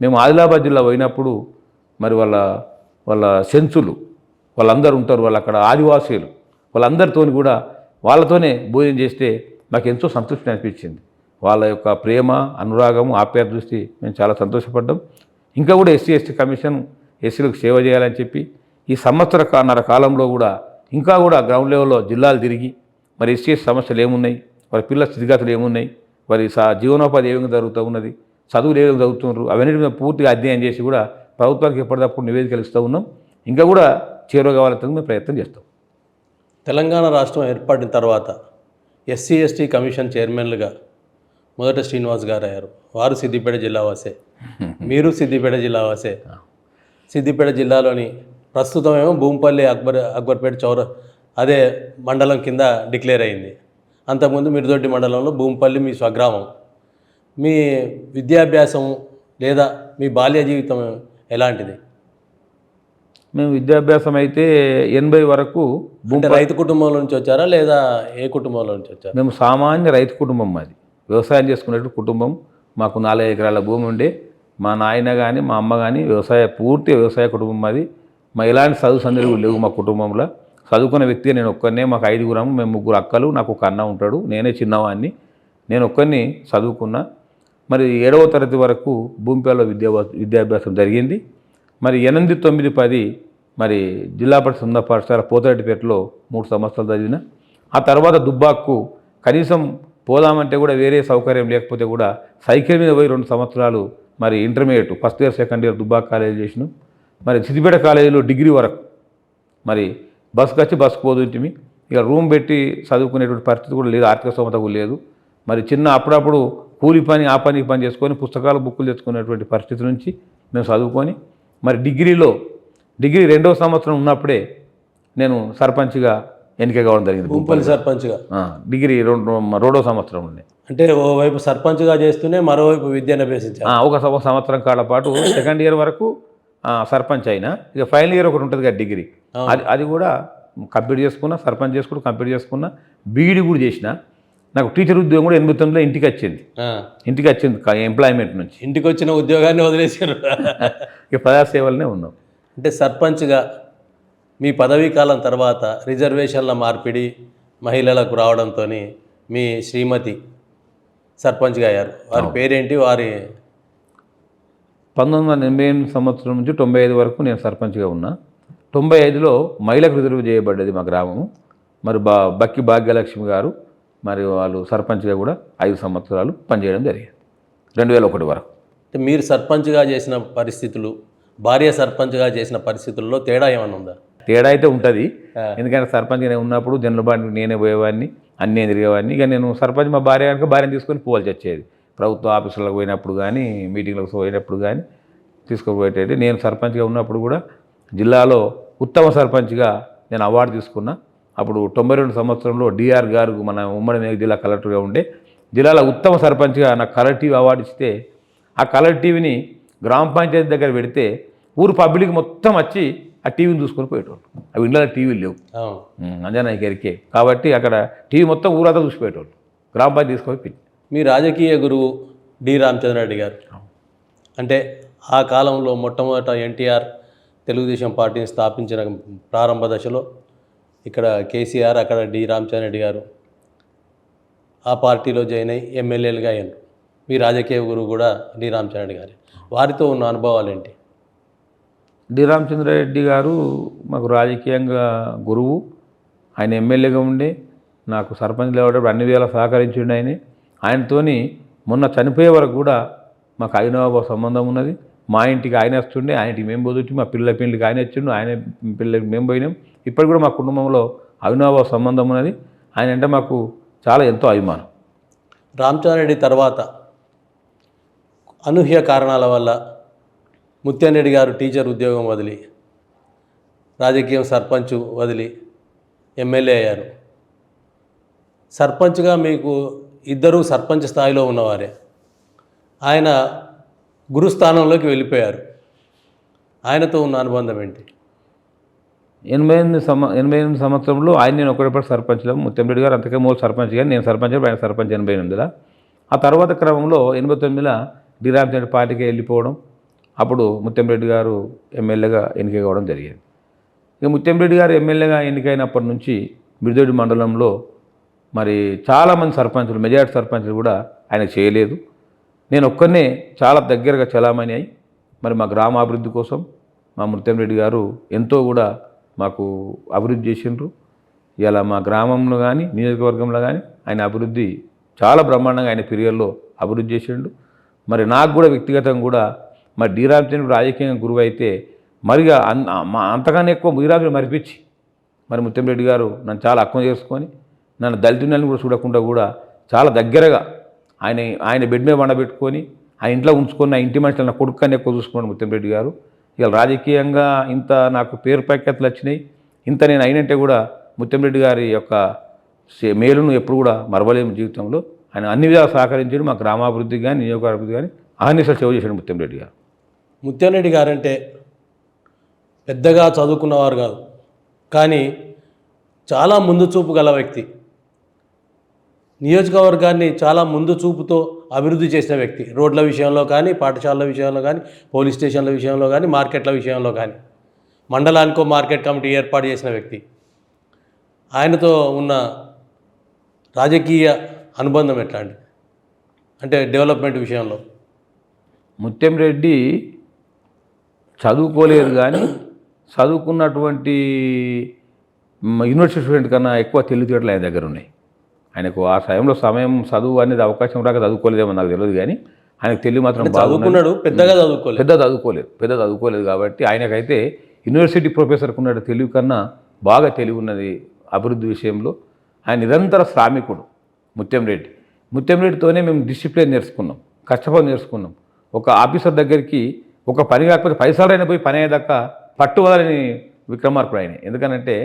మేము ఆదిలాబాద్ జిల్లా పోయినప్పుడు మరి వాళ్ళ సెన్సులు వాళ్ళందరూ ఉంటారు, వాళ్ళు అక్కడ ఆదివాసీలు వాళ్ళందరితో కూడా వాళ్ళతోనే భోజనం చేస్తే మాకు ఎంతో సంతృప్తి అనిపించింది. వాళ్ళ యొక్క ప్రేమ అనురాగము ఆప్యాయత చూసి మేము చాలా సంతోషపడ్డాం. ఇంకా కూడా ఎస్సీ ఎస్టీ కమిషన్ ఎస్సీలకు సేవ చేయాలని చెప్పి ఈ సంవత్సరన్నర కాలంలో కూడా ఇంకా కూడా గ్రౌండ్ లెవెల్లో జిల్లాలు తిరిగి మరి ఎస్సీ ఎస్టీ సమస్యలు ఏమున్నాయి, వారి పిల్లల స్థితిగతులు ఏమున్నాయి, వారి జీవనోపాధి ఏ విధంగా జరుగుతూ ఉన్నది, చదువులు ఏ విధంగా చదువుతున్నారు, అవన్నీ మీద పూర్తిగా అధ్యయనం చేసి కూడా ప్రభుత్వానికి ఎప్పటికప్పుడు నివేదికలు ఇస్తూ ఉన్నాం. ఇంకా కూడా చేరువ కావాలంటే మేము ప్రయత్నం చేస్తాం. తెలంగాణ రాష్ట్రం ఏర్పడిన తర్వాత ఎస్సీ ఎస్టీ కమిషన్ చైర్మన్లుగా మొదట శ్రీనివాస్ గారు అయ్యారు. వారు సిద్దిపేట జిల్లా వాసే, మీరు సిద్దిపేట జిల్లా వాసే. సిద్దిపేట జిల్లాలోని ప్రస్తుతం ఏమో భూంపల్లి అక్బర్పేట అదే మండలం కింద డిక్లేర్ అయింది. అంతకుముందు మిరుదొడ్డి మండలంలో భూంపల్లి మీ స్వగ్రామం. మీ విద్యాభ్యాసం లేదా మీ బాల్య జీవితం ఎలాంటిది? మేము విద్యాభ్యాసం అయితే 80 వరకు రైతు కుటుంబంలో నుంచి వచ్చారా లేదా ఏ కుటుంబంలో నుంచి వచ్చారా? మేము సామాన్య రైతు కుటుంబం, మాది వ్యవసాయం చేసుకునేటువంటి కుటుంబం. మాకు 4 ఎకరాల భూమి ఉండే, మా నాయన కానీ మా అమ్మ కానీ పూర్తి వ్యవసాయ కుటుంబం మాది. మా ఎలాంటి చదువు సందర్భాలు లేవు మా కుటుంబంలో. చదువుకున్న వ్యక్తి నేను ఒక్కనే, మాకు 5గురం, మేము 3 అక్కలు, నాకు ఒక అన్న ఉంటాడు, నేనే చిన్నవాడిని. నేను ఒక్కరిని చదువుకున్నా. మరి 7వ తరగతి వరకు భూమిపల్లిలో విద్యాభ్యాసం జరిగింది. మరి 8, 9, 10 మరి జిల్లా పరిషత్ ఉన్నత పాఠశాల పోతారెడ్డిపేటలో 3 సంవత్సరాలు చదివిన. ఆ తర్వాత దుబ్బాకు కనీసం పోదామంటే కూడా వేరే సౌకర్యం లేకపోతే కూడా సైకిల్ మీద పోయి 2 సంవత్సరాలు మరి intermediate first year second year Dubbaka college చేసినాం. మరి సిద్దిపేట కాలేజీలో డిగ్రీ వరకు మరి బస్కి వచ్చి బస్కు పోతుంటిమి. ఇక రూమ్ పెట్టి చదువుకునేటువంటి పరిస్థితి కూడా లేదు, ఆర్థిక స్తోమత కూడా లేదు. మరి అప్పుడప్పుడు కూలి పని ఆ పని చేసుకొని పుస్తకాలు బుక్కులు తెచ్చుకునేటువంటి పరిస్థితి నుంచి మేము చదువుకొని మరి డిగ్రీ 2వ సంవత్సరం ఉన్నప్పుడే నేను సర్పంచ్గా ఎన్నిక కావడం జరిగింది. భూంపల్లి సర్పంచ్గా డిగ్రీ 2వ సంవత్సరం ఉండే. అంటే ఓవైపు సర్పంచ్గా చేస్తూనే మరోవైపు విద్యను అభ్యసించాను. ఒక సంవత్సరం కాల పాటు సెకండ్ ఇయర్ వరకు సర్పంచ్ అయినా. ఇక ఫైనల్ ఇయర్ ఒకటి ఉంటుంది కదా డిగ్రీ, అది కూడా కంప్లీట్ చేసుకున్నా, సర్పంచ్ చేసుకుంటూ కంప్లీట్ చేసుకున్నా. బీఈడి కూడా చేసిన. నాకు టీచర్ ఉద్యోగం కూడా 89లో ఇంటికి వచ్చింది ఎంప్లాయ్మెంట్ నుంచి. ఇంటికి వచ్చిన ఉద్యోగాన్ని వదిలేసారు. ఇక ప్రజాసేవలనే ఉన్నాం. అంటే సర్పంచ్గా మీ పదవీ కాలం తర్వాత రిజర్వేషన్ల మార్పిడి మహిళలకు రావడంతో మీ శ్రీమతి సర్పంచ్గా అయ్యారు. వారి పేరేంటి? వారి 1988 సంవత్సరం నుంచి 95 వరకు నేను సర్పంచ్గా ఉన్నా. 95లో మహిళకు రిజర్వ్ చేయబడ్డది మా గ్రామము. మరి బక్కి భాగ్యలక్ష్మి గారు మరి వాళ్ళు సర్పంచ్గా కూడా 5 సంవత్సరాలు పనిచేయడం జరిగింది 2001 వరకు. అంటే మీరు సర్పంచ్గా చేసిన పరిస్థితులు, భార్య సర్పంచ్గా చేసిన పరిస్థితుల్లో తేడా ఏమైనా ఉందా? తేడా అయితే ఉంటుంది. ఎందుకంటే సర్పంచ్గా నేను ఉన్నప్పుడు జనరల్ నేనే పోయేవాడిని, అన్నీ తిరిగేవాడిని. ఇక నేను సర్పంచ్ మా భార్య కనుక భార్యను తీసుకొని పోవాల్సి వచ్చేది. ప్రభుత్వ ఆఫీసులకు పోయినప్పుడు కానీ, మీటింగ్లకు పోయినప్పుడు కానీ తీసుకుపోయేటట్టు. నేను సర్పంచ్గా ఉన్నప్పుడు కూడా జిల్లాలో ఉత్తమ సర్పంచ్గా నేను అవార్డు తీసుకున్నా. అప్పుడు 92 సంవత్సరంలో డిఆర్ గారు మన ఉమ్మడి మేఘ జిల్లా కలెక్టర్గా ఉండే జిల్లాలో ఉత్తమ సర్పంచ్గా నాకు కలర్ టీవీ అవార్డు ఇస్తే, ఆ కలర్ టీవీని గ్రామ పంచాయతీ దగ్గర పెడితే ఊరు పబ్లిక్ మొత్తం వచ్చి ఆ టీవీని చూసుకొని పోయేటోళ్ళు. అవి ఇంట్లో టీవీలు లేవు, అంజనా గారికి. కాబట్టి అక్కడ టీవీ మొత్తం ఊరంతా చూసిపోయేటోళ్ళు, గ్రామ పంచాయతీ తీసుకొని. మీ రాజకీయ గురువు డి రామచంద్రారెడ్డి గారు, అంటే ఆ కాలంలో మొట్టమొదట ఎన్టీఆర్ తెలుగుదేశం పార్టీని స్థాపించిన ప్రారంభ దశలో ఇక్కడ కేసీఆర్, అక్కడ డి రామచంద్రారెడ్డి గారు ఆ పార్టీలో జాయిన్ అయ్యి ఎమ్మెల్యేలుగా అయ్యారు. మీ రాజకీయ గురువు కూడా డి రామచంద్రారెడ్డి గారు. వారితో ఉన్న అనుభవాలు ఏంటి? డి రామచంద్రారెడ్డి గారు మాకు రాజకీయంగా గురువు. ఆయన ఎమ్మెల్యేగా ఉండే నాకు సర్పంచ్ లేవడం అన్ని వేళ సహకరించిండు. ఆయనతోని మొన్న చనిపోయే వరకు కూడా మాకు అవినాభావ సంబంధం ఉన్నది. మా ఇంటికి ఆయన వస్తుండే, ఆయన ఇంటికి మేము పోతుంటే, మా పిల్లల పెళ్ళికి ఆయన వచ్చిండు, ఆయన పిల్లలకి మేము పోయినాం. ఇప్పటికి కూడా మా కుటుంబంలో అవినాభావ సంబంధం ఉన్నది. ఆయన అంటే మాకు చాలా ఎంతో అభిమానం. రామచంద్రారెడ్డి తర్వాత అనూహ్య కారణాల వల్ల ముత్యారెడ్డి గారు టీచర్ ఉద్యోగం వదిలి, రాజకీయం సర్పంచ్ వదిలి ఎమ్మెల్యే అయ్యారు. సర్పంచ్గా మీకు ఇద్దరు సర్పంచ్ స్థాయిలో ఉన్నవారే. ఆయన గురుస్థానంలోకి వెళ్ళిపోయారు. ఆయనతో ఉన్న అనుబంధం ఏంటి? 88 సంవత్సరంలో ఆయన నేను ఒకటేపటి సర్పంచ్లో, ముత్యంరెడ్డి గారు అంతకే మూడు సర్పంచ్, కానీ నేను సర్పంచ్, ఆయన సర్పంచ్ 88లో. ఆ తర్వాత క్రమంలో 89లో డి రామచంద్ర పార్టీకి వెళ్ళిపోవడం, అప్పుడు ముత్యంరెడ్డి గారు ఎమ్మెల్యేగా ఎన్నిక కావడం జరిగింది. ఇక ముత్యంరెడ్డి గారు ఎమ్మెల్యేగా ఎన్నికైనప్పటి నుంచి మిర్దొడ్డి మండలంలో మరి చాలామంది సర్పంచులు, మెజారిటీ సర్పంచులు కూడా ఆయన చేయలేదు. నేను ఒక్కనే చాలా దగ్గరగా చలామణి అయి మరి మా గ్రామ అభివృద్ధి కోసం మా ముత్యంరెడ్డి గారు ఎంతో కూడా మాకు అభివృద్ధి చేసిండ్రు. ఇలా మా గ్రామంలో కానీ నియోజకవర్గంలో కానీ ఆయన అభివృద్ధి చాలా బ్రహ్మాండంగా ఆయన పీరియడ్లో అభివృద్ధి చేసిండు. మరి నాకు కూడా వ్యక్తిగతంగా కూడా మరి డి రామచంద్రుడు రాజకీయంగా గురువు అయితే మరిగా అంతకన్నా ఎక్కువ డి రామచంద్రుడు మరిపించి మరి ముత్యంరెడ్డి గారు నన్ను చాలా అక్కువ చేసుకొని నన్ను దళితులని కూడా చూడకుండా కూడా చాలా దగ్గరగా ఆయన బెడ్ మీద వండబెట్టుకొని ఆ ఇంట్లో ఉంచుకొని ఆ ఇంటి మనుషులు నా కొడుకుని ఎక్కువ చూసుకున్నాడు ముత్యంరెడ్డి గారు. ఇవాళ రాజకీయంగా ఇంత నాకు పేరు ప్రఖ్యాతులు వచ్చినాయి. ఇంత నేను అయినంటే కూడా ముత్యంరెడ్డి గారి యొక్క మేలును ఎప్పుడు కూడా మరవలేము జీవితంలో. ఆయన అన్ని విధాలు సహకరించాడు. మా గ్రామాభివృద్ధికి కానీ నియోజకవర్గాభివృద్ధి కానీ అహర్నిశలు సేవ చేశాడు ముత్యంరెడ్డి గారు. ముత్యంరెడ్డి గారంటే పెద్దగా చదువుకున్నవారు కాదు, కానీ చాలా ముందు చూపు గల వ్యక్తి. నియోజకవర్గాన్ని చాలా ముందు చూపుతో అభివృద్ధి చేసిన వ్యక్తి. రోడ్ల విషయంలో కానీ, పాఠశాలల విషయంలో కానీ, పోలీస్ స్టేషన్ల విషయంలో కానీ, మార్కెట్ల విషయంలో కానీ, మండలానికో మార్కెట్ కమిటీ ఏర్పాటు చేసిన వ్యక్తి. ఆయనతో ఉన్న రాజకీయ అనుబంధం ఎట్లాంటి, అంటే డెవలప్మెంట్ విషయంలో? ముత్యంరెడ్డి చదువుకోలేదు, కానీ చదువుకున్నటువంటి యూనివర్సిటీ స్టూడెంట్ కన్నా ఎక్కువ తెలివితేటలు ఆయన దగ్గర ఉన్నాయి. ఆయనకు ఆ సమయం చదువు అనేది అవకాశం రాక చదువుకోలేదేమో నాకు తెలియదు, కానీ ఆయనకు తెలివి మాత్రం చదువుకున్నాడు, పెద్ద చదువుకోలేదు. కాబట్టి ఆయనకైతే యూనివర్సిటీ ప్రొఫెసర్కు ఉన్న తెలివి కన్నా బాగా తెలివి ఉన్నది అభివృద్ధి విషయంలో. ఆయన నిరంతర శ్రామికుడు ముత్యంరెడ్డితోనే మేము డిసిప్లిన్ నేర్చుకున్నాం, కష్టపడి నేర్చుకున్నాం. ఒక ఆఫీసర్ దగ్గరికి ఒక పని కాకపోతే పైసలైనా పోయి పని అయ్యేదాకా పట్టువలని విక్రమార్కుడు ఆయన. ఎందుకనంటే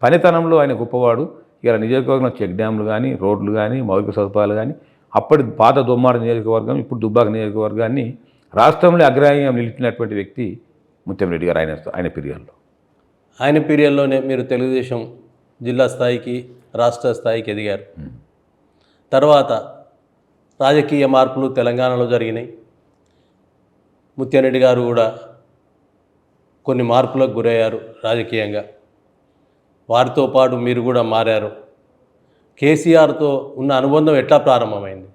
పనితనంలో ఆయన గొప్పవాడు. ఇలా నియోజకవర్గంలో చెక్ డ్యామ్లు కానీ, రోడ్లు కానీ, మౌలిక సదుపాయాలు కానీ, అప్పటి పాత దొమ్మాడ నియోజకవర్గం, ఇప్పుడు దుబ్బాక నియోజకవర్గాన్ని రాష్ట్రంలో అగ్రహంగా నిలిపినటువంటి వ్యక్తి ముత్యంరెడ్డి గారు. ఆయన పీరియడ్లోనే మీరు తెలుగుదేశం జిల్లా స్థాయికి, రాష్ట్ర స్థాయికి ఎదిగారు. తర్వాత రాజకీయ మార్పులు తెలంగాణలో జరిగినాయి. ముత్యంరెడ్డి గారు కూడా కొన్ని మార్పులకు గురయ్యారు రాజకీయంగా. వారితో పాటు మీరు కూడా మారారు. కేసీఆర్తో ఉన్న అనుబంధం ఎట్లా ప్రారంభమైంది?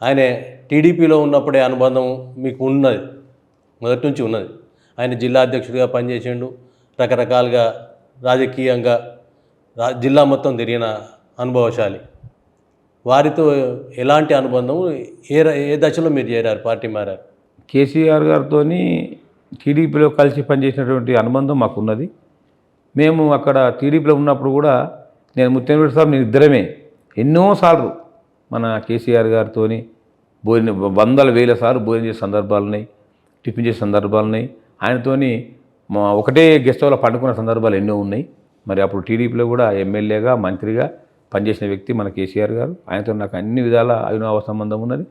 ఆయన టీడీపీలో ఉన్నప్పుడే అనుబంధం మీకు ఉన్నది, మొదటి నుంచి ఉన్నది. ఆయన జిల్లా అధ్యక్షుడిగా పనిచేసిండు, రకరకాలుగా రాజకీయంగా జిల్లా మొత్తం తిరిగిన అనుభవశాలి. వారితో ఎలాంటి అనుబంధం, ఏ దశలో మీరు చేరారు, పార్టీ మారారు? కేసీఆర్ గారితో టీడీపీలో కలిసి పనిచేసినటువంటి అనుబంధం మాకున్నది. మేము అక్కడ టీడీపీలో ఉన్నప్పుడు కూడా నేను ముత్యంరెడ్డి సాబ్ నేను ఇద్దరమే ఎన్నోసార్లు మన కేసీఆర్ గారితో భోజనం వందల వేల సార్లు భోజనం చేసే సందర్భాలు ఉన్నాయి, టిఫిన్ చేసే సందర్భాలు ఉన్నాయి. ఆయనతోని ఒకటే గెస్ట్ హౌస్లో పండుకున్న సందర్భాలు ఎన్నో ఉన్నాయి. మరి అప్పుడు టీడీపీలో కూడా ఎమ్మెల్యేగా మంత్రిగా పనిచేసిన వ్యక్తి మన కేసీఆర్ గారు. ఆయనతో నాకు అన్ని విధాల అవినావ సంబంధం ఉన్నది.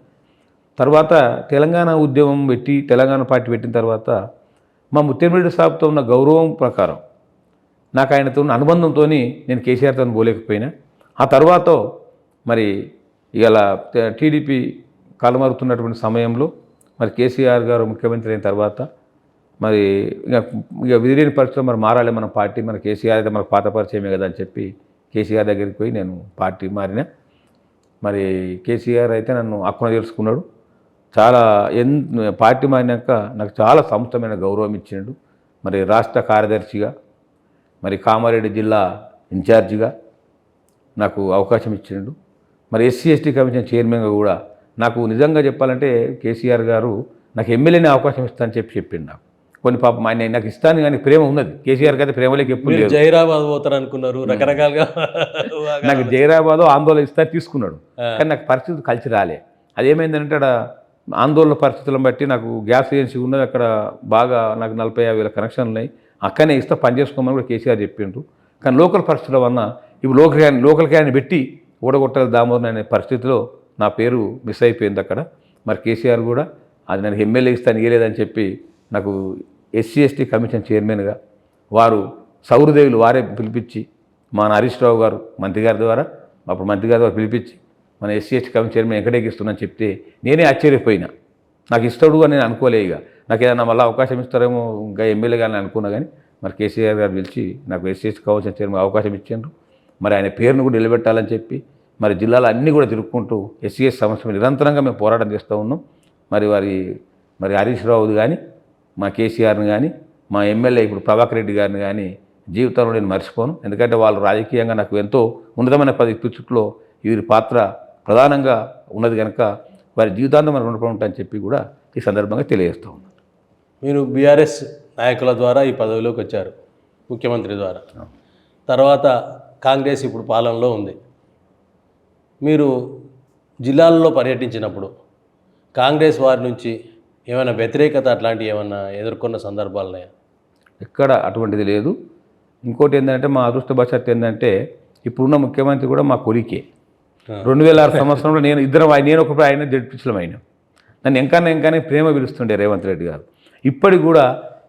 తర్వాత తెలంగాణ ఉద్యమం పెట్టి తెలంగాణ పార్టీ పెట్టిన తర్వాత మా ముత్యంరెడ్డి సాబ్తో ఉన్న గౌరవం ప్రకారం నాకు ఆయనతో ఉన్న అనుబంధంతో నేను కేసీఆర్తో పోలేకపోయినా, ఆ తర్వాత మరి ఇలా టీడీపీ కాలమరుతున్నటువంటి సమయంలో మరి కేసీఆర్ గారు ముఖ్యమంత్రి అయిన తర్వాత మరి ఇక విధిలేని పరిస్థితుల్లో మరి మారాలి మన పార్టీ, మన కేసీఆర్ అయితే మనకు పాత పరిచయమే కదా అని చెప్పి కేసీఆర్ దగ్గరికి పోయి నేను పార్టీ మారిన. మరి కేసీఆర్ అయితే నన్ను అక్కున తెలుసుకున్నాడు. చాలా పార్టీ మారినాక నాకు చాలా సముచితమైన గౌరవం ఇచ్చిండు. మరి రాష్ట్ర కార్యదర్శిగా, మరి కామారెడ్డి జిల్లా ఇన్ఛార్జిగా నాకు అవకాశం ఇచ్చిండు. మరి ఎస్సీ ఎస్టీ కమిషన్ చైర్మన్గా కూడా నాకు నిజంగా చెప్పాలంటే కేసీఆర్ గారు నాకు ఎమ్మెల్యేనే అవకాశం ఇస్తానని చెప్పిండు. నాకు కొన్ని పాపం ఆయన నాకు ఇస్తాను కానీ ప్రేమ ఉన్నది. కేసీఆర్కి అయితే ప్రేమలేక ఎప్పుడు లేదు. జైరాబాద్ పోతారు అనుకున్నారు రకరకాలుగా. నాకు జైరాబాద్ ఆందోళన ఇస్తా తీసుకున్నాడు, కానీ నాకు పరిస్థితి కలిసి రాలే. అదేమైందంటే అక్కడ ఆందోళన పరిస్థితులను బట్టి నాకు గ్యాస్ ఏజెన్సీ ఉన్నది, అక్కడ బాగా నాకు 40,000 కనెక్షన్లు ఉన్నాయి, అక్కడనే ఇస్తా పని చేసుకోమని కూడా కేసీఆర్ చెప్పిండ్రు. కానీ లోకల్ పరిస్థితుల వలన ఇప్పుడు లోకల్ క్యాన్ని పెట్టి ఓడగొట్టాలి దామోదర్ అనే పరిస్థితిలో నా పేరు మిస్ అయిపోయింది అక్కడ. మరి కేసీఆర్ కూడా అది నాకు ఎమ్మెల్యే ఇస్తాను ఇవ్వలేదని చెప్పి నాకు ఎస్సీ ఎస్టీ కమిషన్ చైర్మన్గా వారు సౌరదేవులు వారే పిలిపించి మన హరీష్ రావు గారు మంత్రి గారి ద్వారా అప్పుడు మంత్రి గారి ద్వారా పిలిపించి మన ఎస్సీ ఎస్టీ కమిషన్ చైర్మన్ ఎక్కడికి ఇస్తున్నాను చెప్తే నేనే ఆశ్చర్యపోయినా. నాకు ఇస్తాడు అని నేను అనుకోలే. ఇక నాకు ఏదైనా మళ్ళీ అవకాశం ఇస్తారేమో ఇంకా ఎమ్మెల్యే కానీ అనుకున్నా. కానీ మరి కేసీఆర్ గారు పిలిచి నాకు ఎస్సీ ఎస్టీ కమిషన్ చైర్మన్ అవకాశం ఇచ్చిండ్రు. మరి ఆయన పేరును కూడా నిలబెట్టాలని చెప్పి మరి జిల్లాలో అన్నీ కూడా తిరుక్కుంటూ ఎస్సీ ఎస్టీ సమస్య నిరంతరంగా మేము పోరాటం చేస్తూ ఉన్నాం. మరి హరీష్ రావు కానీ మా కేసీఆర్ని కానీ మా ఎమ్మెల్యే ఇప్పుడు ప్రభాకర్ రెడ్డి గారిని కానీ జీవితంలో నేను మర్చిపోను. ఎందుకంటే వాళ్ళు రాజకీయంగా నాకు ఎంతో ఉన్నతమైన చుట్టూలో వీరి పాత్ర ప్రధానంగా ఉన్నది కనుక వారి జీవితాంతం మనకు రుణపడి ఉంటాయని చెప్పి కూడా ఈ సందర్భంగా తెలియజేస్తూ ఉన్నాను. మీరు బీఆర్ఎస్ నాయకుల ద్వారా ఈ పదవిలోకి వచ్చారు, ముఖ్యమంత్రి ద్వారా. తర్వాత కాంగ్రెస్ ఇప్పుడు పాలనలో ఉంది. మీరు జిల్లాల్లో పర్యటించినప్పుడు కాంగ్రెస్ వారి నుంచి ఏమైనా వ్యతిరేకత అట్లాంటివి ఏమైనా ఎదుర్కొన్న సందర్భాలు ఉన్నాయా? ఎక్కడ అటువంటిది లేదు. ఇంకోటి ఏంటంటే మా అదృష్టవశాత్తు ఏంటంటే ఇప్పుడున్న ముఖ్యమంత్రి కూడా మా కొలికే. 2006 సంవత్సరంలో నేను ఒకప్పుడు ఆయన జడ్పించడం అయినా నన్ను ఎంకానే ప్రేమ పిలుస్తుండే రేవంత్ రెడ్డి గారు. ఇప్పటికి కూడా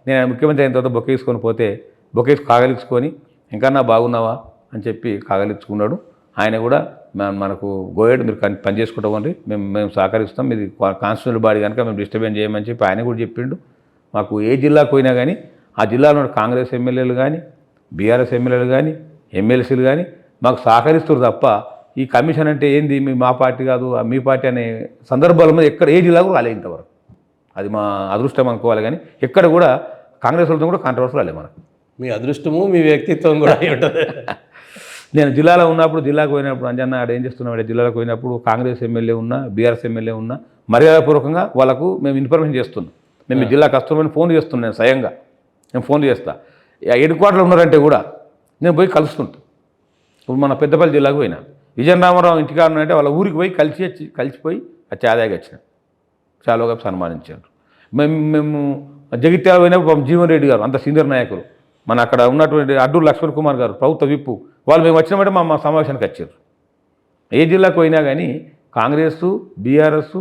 నేను ముఖ్యమంత్రి అయిన తర్వాత బొక్క వేసుకొని పోతే బొక్క కాగలించుకొని ఎంకన్నా బాగున్నావా అని చెప్పి కాగలించుకున్నాడు. ఆయన కూడా మనకు గోయడ్ మీరు పని చేసుకుంటామండి, మేము సహకరిస్తాం, మీది కాన్స్టిట్యూషనల్ బాడీ కనుక మేము డిస్టర్బెన్స్ చేయమని చెప్పి ఆయన కూడా చెప్పిండు. మాకు ఏ జిల్లాకు పోయినా కానీ ఆ జిల్లాలో కాంగ్రెస్ ఎమ్మెల్యేలు కానీ బీఆర్ఎస్ ఎమ్మెల్యేలు కానీ ఎమ్మెల్సీలు కానీ మాకు సహకరిస్తారు తప్ప ఈ కమిషన్ అంటే ఏంది మా పార్టీ కాదు మీ పార్టీ అనే సందర్భాల మీద ఎక్కడ ఏ జిల్లా కూడా రాలేదు ఇంతవరకు. అది మా అదృష్టం అనుకోవాలి. కానీ ఎక్కడ కూడా కాంగ్రెస్ వాళ్ళతో కూడా కాంట్రవర్సీ రాలేదు మనకు. మీ అదృష్టము మీ వ్యక్తిత్వం కూడా ఉంటుంది. నేను జిల్లాలో ఉన్నప్పుడు జిల్లాకు పోయినప్పుడు అంజన్న ఆడ ఏం చేస్తున్నాడు, జిల్లాకు పోయినప్పుడు కాంగ్రెస్ ఎమ్మెల్యే ఉన్నా బీఆర్ఎస్ ఎమ్మెల్యే ఉన్నా మర్యాదపూర్వకంగా వాళ్ళకు మేము ఇన్ఫర్మేషన్ చేస్తున్నాం. మేము ఈ జిల్లాకు వస్తున్నామని ఫోన్ చేస్తున్నాను. నేను స్వయంగా నేను ఫోన్ చేస్తా. హెడ్ క్వార్టర్లో ఉన్నారంటే కూడా నేను పోయి కలుస్తుంటాను. ఇప్పుడు మన పెద్దపల్లి జిల్లాకు పోయినా విజయరామారావు ఇంటికాడ ఉన్నారంటే వాళ్ళ ఊరికి పోయి కలిసిపోయి ఆ చాదాగా వచ్చినాం. చాలాగా సన్మానించారు. మేము జగిత్యాల పోయినప్పుడు జీవన్ రెడ్డి గారు అంత సీనియర్ నాయకులు, మన అక్కడ ఉన్నటువంటి అడ్డూరు లక్ష్మణ్ కుమార్ గారు ప్రభుత్వ విప్పు, వాళ్ళు మేము వచ్చినామంటే మా సమావేశానికి వచ్చారు. ఏ జిల్లాకు పోయినా కానీ కాంగ్రెస్ బీఆర్ఎస్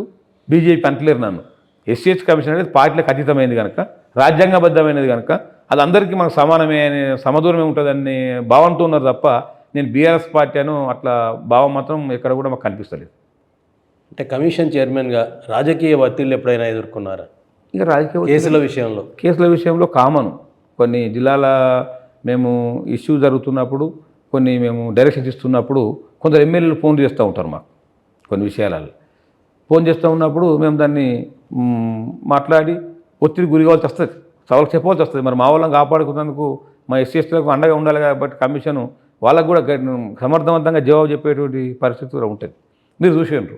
బీజేపీ అంటలేరు నన్ను. ఎస్సీఎస్ కమిషన్ అనేది పార్టీలకు అతీతమైనది కనుక రాజ్యాంగబద్ధమైనది కనుక అది అందరికీ మనకు సమానమే అనే సమదూరమే ఉంటుందని భావంతో ఉన్నారు తప్ప నేను బీఆర్ఎస్ పార్టీ అను అట్లా భావం మాత్రం ఎక్కడ కూడా మాకు కనిపిస్తలేదు. అంటే కమిషన్ చైర్మన్గా రాజకీయ ఒత్తిళ్ళు ఎప్పుడైనా ఎదుర్కొన్నారా? ఇక రాజకీయ కేసుల విషయంలో కామన్. కొన్ని జిల్లాల మేము ఇష్యూ జరుగుతున్నప్పుడు కొన్ని మేము డైరెక్షన్స్ ఇస్తున్నప్పుడు కొందరు ఎమ్మెల్యేలు ఫోన్ చేస్తూ ఉంటారు మాకు కొన్ని విషయాలలో. ఫోన్ చేస్తూ ఉన్నప్పుడు మేము దాన్ని మాట్లాడి ఒత్తిడి గురి కావాల్సి వస్తుంది, సవాళ్ళకి చెప్పవలసి వస్తుంది. మరి మా వాళ్ళని కాపాడుకున్నందుకు మా ఎస్సీఎస్టీలకు అండగా ఉండాలి కాబట్టి కమిషను వాళ్ళకు కూడా సమర్థవంతంగా జవాబు చెప్పేటువంటి పరిస్థితి కూడా ఉంటుంది. మీరు చూసిండ్రు.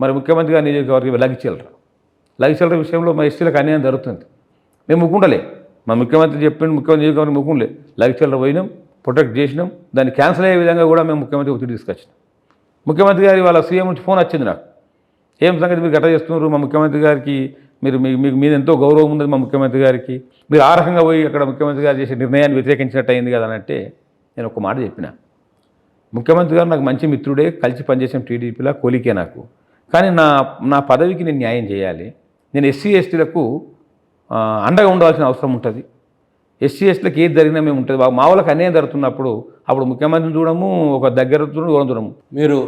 మరి ముఖ్యమంత్రి గారి నియోజకవర్గం లగిచెల్లర విషయంలో మా ఎస్టీలకు అన్యాయం జరుగుతుంది. మేము ముక్కుండలే, మా ముఖ్యమంత్రి చెప్పిండు, ముఖ్యమంత్రి నియోజకవర్గం ముక్కుండలే, లగిచెల్లర పోయినాం, ప్రొటెక్ట్ చేసినాం. దాన్ని క్యాన్సిల్ అయ్యే విధంగా కూడా మేము ముఖ్యమంత్రి ఒత్తిడి తీసుకొచ్చినాం. ముఖ్యమంత్రి గారి వాళ్ళ సీఎం నుంచి ఫోన్ వచ్చింది నాకు, ఏం సంగతి మీరు గట్ట చేస్తున్నారు, మా ముఖ్యమంత్రి గారికి మీకు మీద ఎంతో గౌరవం ఉంది మా ముఖ్యమంత్రి గారికి, మీరు ఆ రకంగా పోయి అక్కడ ముఖ్యమంత్రి గారు చేసే నిర్ణయాన్ని వ్యతిరేకించినట్టు అయింది కదా అని అంటే నేను ఒక మాట చెప్పిన, ముఖ్యమంత్రి గారు నాకు మంచి మిత్రుడే, కలిసి పనిచేసిన టీడీపీలా కొలికే నాకు, కానీ నా పదవికి నేను న్యాయం చేయాలి. నేను ఎస్సీ ఎస్టీలకు అండగా ఉండవలసిన అవసరం ఉంటుంది. ఎస్సీ ఎస్టీలకు ఏది జరిగినా మేము ఉంటుంది. మా వాళ్ళకి అన్యాయం జరుగుతున్నప్పుడు అప్పుడు ముఖ్యమంత్రిని చూడము, ఒక దగ్గర చూడము. మీరు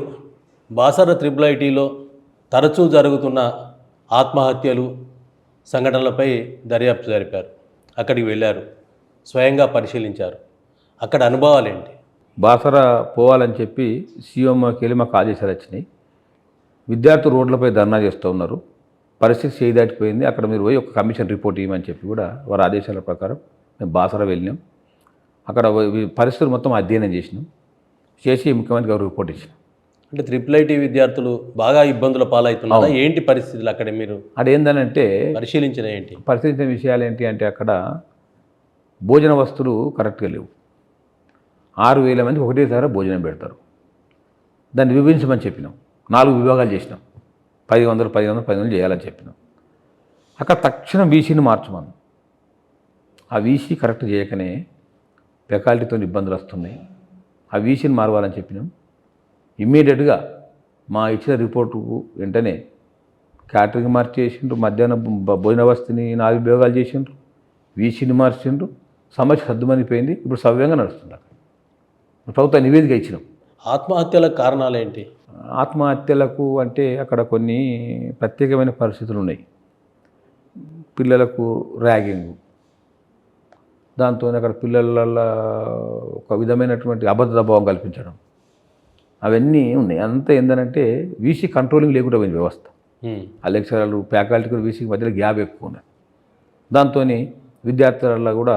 బాసర IIITలో తరచూ జరుగుతున్న ఆత్మహత్యలు సంఘటనలపై దర్యాప్తు జరిపారు, అక్కడికి వెళ్ళారు, స్వయంగా పరిశీలించారు. అక్కడ అనుభవాలు ఏంటి? బాసర పోవాలని చెప్పి సీఎంకి వెళ్ళి మాకు ఆదేశాలు వచ్చినాయి. విద్యార్థులు రోడ్లపై ధర్నా చేస్తూ ఉన్నారు, పరిస్థితి చేయి దాటిపోయింది, అక్కడ మీరు పోయి ఒక కమిషన్ రిపోర్ట్ ఇవ్వమని చెప్పి కూడా వారి ఆదేశాల ప్రకారం మేము బాసర వెళ్ళినాం. అక్కడ పరిస్థితులు మొత్తం అధ్యయనం చేసి ముఖ్యమంత్రి గారు రిపోర్ట్ ఇచ్చినాం. అంటే IIIT విద్యార్థులు బాగా ఇబ్బందుల పాలవుతున్నారు. ఏంటి పరిస్థితులు అక్కడ మీరు అదేందనంటే పరిశీలించిన విషయాలు ఏంటి అంటే అక్కడ భోజన వస్తువులు కరెక్ట్గా లేవు. 6,000 మందికి ఒకటేసారి భోజనం పెడతారు. దాన్ని విభజించమని చెప్పినాం, 4 విభాగాలు చేసినాం, 10,100 చేయాలని చెప్పినాం. అక్కడ తక్షణం వీసీని మార్చమన్నాం. ఆ వీసీ కరెక్ట్ చేయకనే ఫెకాల్టీతో ఇబ్బందులు వస్తున్నాయి. ఆ వీసీని మారవాలని చెప్పినాం. ఇమ్మీడియట్గా మా ఇచ్చిన రిపోర్టు వెంటనే క్యాటరింగ్ మార్చేసిండ్రు, మధ్యాహ్నం భోజన వస్తుని 4 విభాగాలు చేసిండ్రు, వీసీని మార్చిండ్రు, సమస్య సర్దుమనిపోయింది. ఇప్పుడు సవ్యంగా నడుస్తుంది. ప్రభుత్వ నివేదిక ఇచ్చినాం. ఆత్మహత్యలకు కారణాలు ఏంటి? ఆత్మహత్యలకు అంటే అక్కడ కొన్ని ప్రత్యేకమైన పరిస్థితులు ఉన్నాయి. పిల్లలకు ర్యాగింగ్, దాంతో అక్కడ పిల్లల ఒక విధమైనటువంటి అభద్రతా భావం కల్పించడం, అవన్నీ ఉన్నాయి. అంతా ఏంటంటే వీసీ కంట్రోలింగ్ లేకుండా పోయింది వ్యవస్థ. ఆ లెక్చరర్లు ఫ్యాకల్టీకి వీసీకి మధ్యలో గ్యాప్ ఎక్కువ ఉన్నది. దాంతో విద్యార్థుల కూడా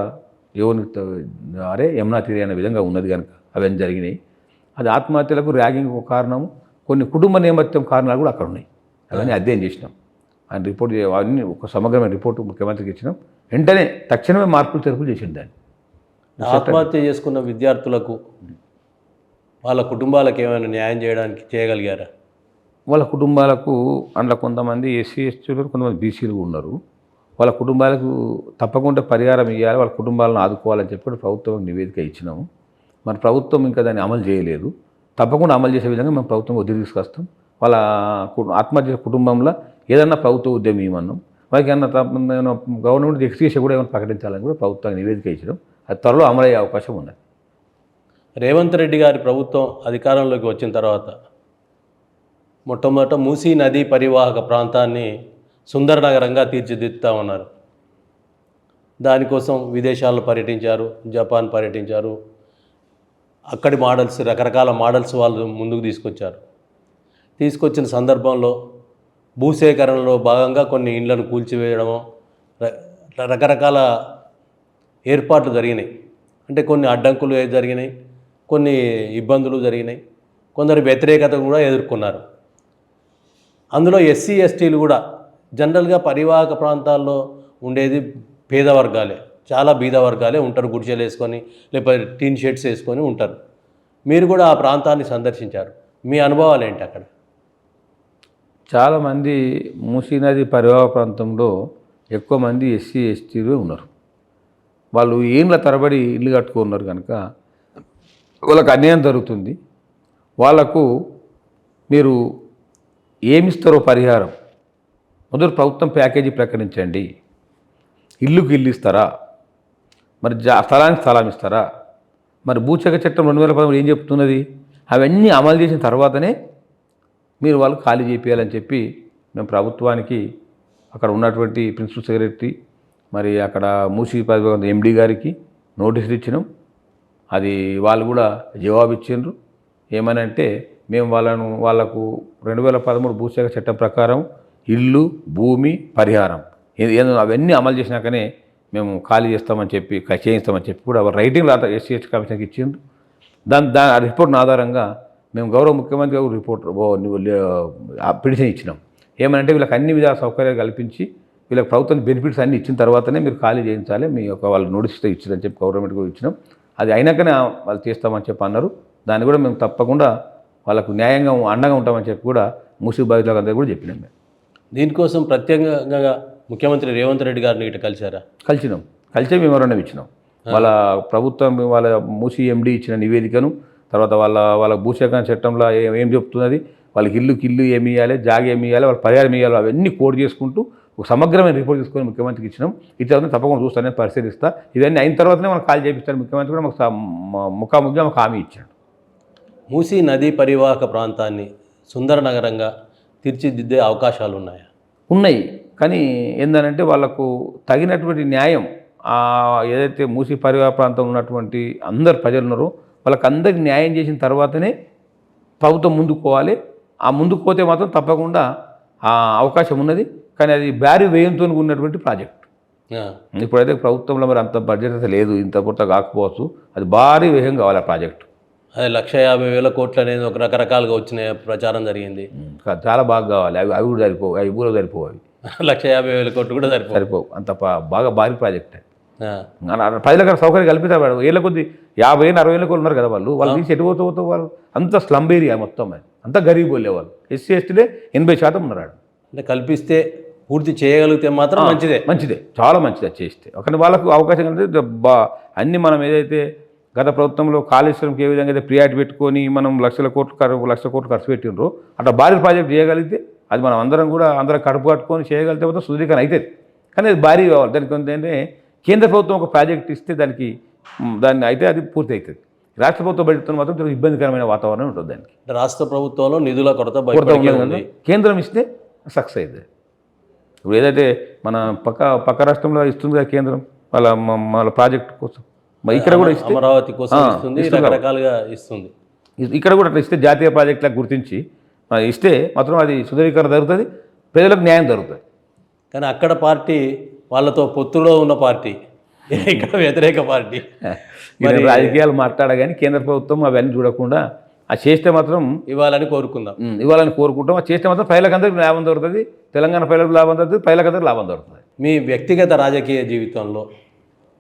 అరే యమునా తీరే అనే విధంగా ఉన్నది కనుక అవన్నీ జరిగినాయి. అది ఆత్మహత్యలకు ర్యాగింగ్ ఒక కారణము, కొన్ని కుటుంబ నేపథ్యం కారణాలు కూడా అక్కడ ఉన్నాయి. అవన్నీ అధ్యయనం చేసినాం. ఆయన రిపోర్ట్ అవన్నీ ఒక సమగ్రమైన రిపోర్టు ముఖ్యమంత్రికి ఇచ్చినాం. వెంటనే తక్షణమే మార్పులు చేర్పులు చేసింది. దాన్ని ఆత్మహత్య చేసుకున్న విద్యార్థులకు వాళ్ళ కుటుంబాలకు ఏమైనా న్యాయం చేయగలిగారా? వాళ్ళ కుటుంబాలకు అందులో కొంతమంది ఎస్సీ ఎస్టీలు, కొంతమంది బీసీలు ఉన్నారు. వాళ్ళ కుటుంబాలకు తప్పకుండా పరిహారం ఇవ్వాలి, వాళ్ళ కుటుంబాలను ఆదుకోవాలని చెప్పి ప్రభుత్వం నివేదిక ఇచ్చినాము. మరి ప్రభుత్వం ఇంకా దాన్ని అమలు చేయలేదు. తప్పకుండా అమలు చేసే విధంగా మేము ప్రభుత్వం ఒత్తిడి తీసుకొస్తాం. వాళ్ళ ఆత్మహత్య కుటుంబంలో ఏదన్నా ప్రభుత్వ ఉద్యమం ఇవ్వమన్నాం. వాళ్ళకి ఏమన్నా గవర్నమెంట్ ఎక్స్క్యూషన్ కూడా ఏమైనా ప్రకటించాలని కూడా ప్రభుత్వానికి నివేదిక ఇచ్చడం, అది త్వరలో అమలయ్యే అవకాశం ఉన్నది. రేవంత్ రెడ్డి గారి ప్రభుత్వం అధికారంలోకి వచ్చిన తర్వాత మొట్టమొదట మూసీ నదీ పరివాహక ప్రాంతాన్ని సుందర నగరంగా తీర్చిదిద్దుతా ఉన్నారు. దానికోసం విదేశాల్లో పర్యటించారు, జపాన్ పర్యటించారు. అక్కడి మోడల్స్, రకరకాల మోడల్స్ వాళ్ళు ముందుకు తీసుకొచ్చిన సందర్భంలో భూసేకరణలో భాగంగా కొన్ని ఇండ్లను కూల్చివేయడము, రకరకాల ఏర్పాట్లు జరిగినాయి. అంటే కొన్ని అడ్డంకులు జరిగినాయి, కొన్ని ఇబ్బందులు జరిగినాయి, కొందరు వ్యతిరేకత కూడా ఎదుర్కొన్నారు. అందులో ఎస్సీ ఎస్టీలు కూడా జనరల్గా పరివాహక ప్రాంతాల్లో ఉండేది పేద వర్గాలే, చాలా బీద వర్గాలే ఉంటారు. గుడిసెలు వేసుకొని లేకపోతే టీన్ షెడ్స్ వేసుకొని ఉంటారు. మీరు కూడా ఆ ప్రాంతాన్ని సందర్శించారు, మీ అనుభవాలు ఏంటి? అక్కడ చాలామంది మూసీ నది పరివాహక ప్రాంతంలో ఎక్కువ మంది ఎస్సీ ఎస్టీలు ఉన్నారు. వాళ్ళు ఏండ్ల తరబడి ఇల్లు కట్టుకున్నారు కనుక వాళ్ళకు అన్యాయం జరుగుతుంది. వాళ్లకు మీరు ఏమిస్తారో పరిహారం మొదటి ప్రభుత్వం ప్యాకేజీ ప్రకటించండి. ఇల్లుకి ఇల్లు ఇస్తారా, మరి స్థలానికి స్థలం ఇస్తారా, మరి భూచక చట్టం 2013 ఏం చెప్తున్నది, అవన్నీ అమలు చేసిన తర్వాతనే మీరు వాళ్ళు ఖాళీ చేయాలని చెప్పి మేము ప్రభుత్వానికి అక్కడ ఉన్నటువంటి ప్రిన్సిపల్ సెక్రటరీ, మరి అక్కడ మూసీ పరివాహక ఎండీ గారికి నోటీసులు ఇచ్చినాం. అది వాళ్ళు కూడా జవాబు ఇచ్చిండ్రు. ఏమనంటే మేము వాళ్ళకు 2013 భూసేక చట్టం ప్రకారం ఇల్లు, భూమి, పరిహారం అవన్నీ అమలు చేసినాకనే మేము ఖాళీ చేస్తామని చెప్పి కూడా రైటింగ్ ఎస్సీ ఎస్టీ కమిషన్కి ఇచ్చిండ్రు. దాని రిపోర్ట్ ఆధారంగా మేము గౌరవ ముఖ్యమంత్రి గారు రిపోర్ట్ పిటిషన్ ఇచ్చినాం. ఏమనంటే వీళ్ళకి అన్ని విధాల సౌకర్యాలు కల్పించి వీళ్ళకి ప్రభుత్వం బెనిఫిట్స్ అన్ని ఇచ్చిన తర్వాతనే మీరు ఖాళీ చేయించాలి, మీ యొక్క వాళ్ళు నోటీస్ ఇచ్చిందని చెప్పి గవర్నమెంట్ కూడా ఇచ్చినాం. అది అయినాకనే వాళ్ళు చేస్తామని చెప్పి అన్నారు. దాన్ని కూడా మేము తప్పకుండా వాళ్ళకు న్యాయంగా అండగా ఉంటామని చెప్పి కూడా మూసీ బాధితులకు అందరూ కూడా చెప్పినాం. మేము దీనికోసం ప్రత్యేకంగా ముఖ్యమంత్రి రేవంత్ రెడ్డి గారిని ఇటు కలిశారా? కలిసే మెమోరాండం ఇచ్చినాం. వాళ్ళ ప్రభుత్వం వాళ్ళ మూసీ ఎండి ఇచ్చిన నివేదికను, తర్వాత వాళ్ళ భూసేకరణ చట్టంలో ఏం చెప్తున్నది, వాళ్ళకి ఇల్లు ఏమి ఇవ్వాలి, జాగ ఏమి ఇవ్వాలి, వాళ్ళ పరిహారం ఇవ్వాలి, అవన్నీ కోడ్ చేసుకుంటూ ఒక సమగ్రమైన రిపోర్ట్ తీసుకొని ముఖ్యమంత్రికి ఇచ్చినాం. ఇట్లా తప్పకుండా చూస్తానని పరిశీలిస్తా. ఇవన్నీ అయిన తర్వాతనే మనం కాల్ చేపిస్తాను. ముఖ్యమంత్రి కూడా మాకు ముఖాముఖిగా మాకు హామీ ఇచ్చాడు. మూసీ నదీ పరివాహక ప్రాంతాన్ని సుందర నగరంగా తీర్చిదిద్దే అవకాశాలు ఉన్నాయా? ఉన్నాయి. కానీ ఏంటంటే వాళ్ళకు తగినటువంటి న్యాయం ఏదైతే మూసీ పరివాహక ప్రాంతంలో ఉన్నటువంటి అందరు ప్రజలు ఉన్నారో వాళ్ళకి అందరికి న్యాయం చేసిన తర్వాతనే ప్రభుత్వం ముందుకు పోవాలి. ఆ ముందుకు పోతే మాత్రం తప్పకుండా ఆ అవకాశం ఉన్నది. కానీ అది భారీ వ్యయంతో ఉన్నటువంటి ప్రాజెక్ట్. ఇప్పుడైతే ప్రభుత్వంలో మరి అంత బడ్జెట్ అయితే లేదు, ఇంత పూర్త కాకపోవచ్చు. అది భారీ వ్యయం కావాలి ఆ ప్రాజెక్టు. అదే 1,50,000 కోట్లు అనేది ఒక రకరకాలుగా వచ్చిన ప్రచారం జరిగింది. చాలా బాగా కావాలి. అవి కూడా సరిపోవు, అవి ఊరో సరిపోవు. అవి 1,50,000 కోట్లు కూడా సరిపోవు. అంత బాగా భారీ ప్రాజెక్ట్. ప్రజలకు సౌకర్యం కల్పిస్తాడు. ఏళ్ళ కొద్ది 50,000-60,000 కోట్లు ఉన్నారు కదా వాళ్ళు తీసి ఎటుపోతూ వాళ్ళు అంత స్లమ్ ఏరియా మొత్తం. అది అంతా గరీబ్ వెళ్ళే వాళ్ళు. ఎస్సీ ఎస్టీలే 80% ఉన్నారు. అంటే కల్పిస్తే పూర్తి చేయగలిగితే మాత్రం మంచిదే, చాలా మంచిది చేస్తే. ఒకటి వాళ్ళకు అవకాశం కలిగితే అన్నీ మనం ఏదైతే గత ప్రభుత్వంలో కాళేశ్వరంకి ఏ విధంగా అయితే ప్రియారిటీ పెట్టుకొని మనం లక్షల కోట్లు ఖర్చు పెట్టినరో అట్లా భారీ ప్రాజెక్ట్ చేయగలిగితే అది మనం అందరం కడుపు కట్టుకొని చేయగలిగితే మొత్తం సుదీకరణ అవుతుంది. కానీ అది భారీ కావాలి. దానికి ఏంటంటే కేంద్ర ప్రభుత్వం ఒక ప్రాజెక్ట్ ఇస్తే దాన్ని అయితే అది పూర్తి అవుతుంది. రాష్ట్ర ప్రభుత్వం బడ్జెట్తో మాత్రం చాలా ఇబ్బందికరమైన వాతావరణం ఉంటుంది. దానికి రాష్ట్ర ప్రభుత్వంలో నిధుల కొరత ఉంది. కేంద్రం ఇస్తే సక్సెస్ అవుతుంది. ఇప్పుడు ఏదైతే మన పక్క రాష్ట్రంలో ఇస్తుంది కదా కేంద్రం వాళ్ళ ప్రాజెక్ట్ కోసం, ఇక్కడ కూడా ఇస్తే అమరావతి కోసం ఇస్తుంది, రకరకాలుగా ఇస్తుంది. ఇక్కడ కూడా అట్లా ఇస్తే జాతీయ ప్రాజెక్టులకు గుర్తించి ఇస్తే మాత్రం అది సుదీకరణ జరుగుతుంది, ప్రజలకు న్యాయం జరుగుతుంది. కానీ అక్కడ పార్టీ వాళ్ళతో పొత్తులో ఉన్న పార్టీ, ఇక్కడ వ్యతిరేక పార్టీ. రాజకీయాలు మాట్లాడగానే కేంద్ర ప్రభుత్వం అవన్నీ చూడకుండా అది చేస్తే మాత్రం ఇవ్వాలని కోరుకుంటాం. అది చేస్తే మాత్రం ప్రజలకందరికీ లాభం దొరుకుతుంది, తెలంగాణ ప్రజలకు లాభం దొరుకుతుంది, ప్రజలకందరికీ లాభం దొరుకుతుంది. మీ వ్యక్తిగత రాజకీయ జీవితంలో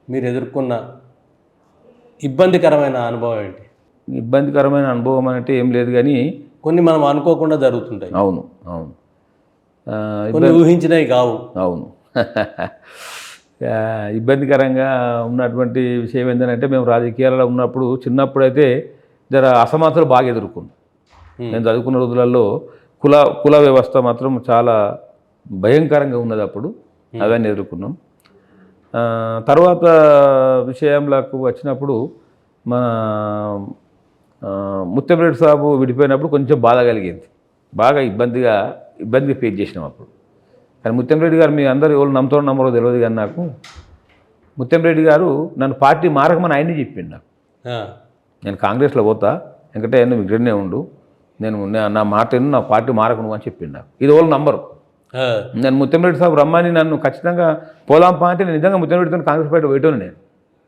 మీరు ఎదుర్కొన్న ఇబ్బందికరమైన అనుభవం ఏంటి? ఇబ్బందికరమైన అనుభవం అంటే ఏం లేదు, కానీ కొన్ని మనం అనుకోకుండా జరుగుతుంటాయి. అవును కొన్ని ఊహించినవి కావు. అవును ఇబ్బందికరంగా ఉన్నటువంటి విషయం ఏంటంటే మేము రాజకీయాలలో ఉన్నప్పుడు చిన్నప్పుడైతే జర అసమానతలు బాగా ఎదుర్కొన్నాం. నేను చదువుకున్న రోజులలో కుల వ్యవస్థ మాత్రం చాలా భయంకరంగా ఉన్నది. అప్పుడు అవన్నీ ఎదుర్కొన్నాం. తర్వాత విషయంలోకి వచ్చినప్పుడు మన ముత్యంరెడ్డి సాబు విడిపోయినప్పుడు కొంచెం బాధ కలిగింది, బాగా ఇబ్బందిగా ఫేస్ చేసినాం అప్పుడు. కానీ ముత్యంరెడ్డి గారు మీ అందరూ ఎవరు నమ్మరో తెలియదు, కానీ నాకు ముత్యంరెడ్డి గారు నన్ను పార్టీ మారకమని ఆయనే చెప్పిండు నాకు. నేను కాంగ్రెస్లో పోతా, వెంకటయ్య నువ్వు ఇక్కడనే ఉండు, నా మాట నా పార్టీ మారకు నువ్వు అని చెప్పిండు నాకు. ఇది వాళ్ళు నంబరు. నేను ముత్యంరెడ్డి సాబు రమ్మని నన్ను ఖచ్చితంగా పోదాంపా అంటే నేను నిజంగా ముత్యంరెడ్డితో కాంగ్రెస్ పార్టీ పోయేటోను. నేను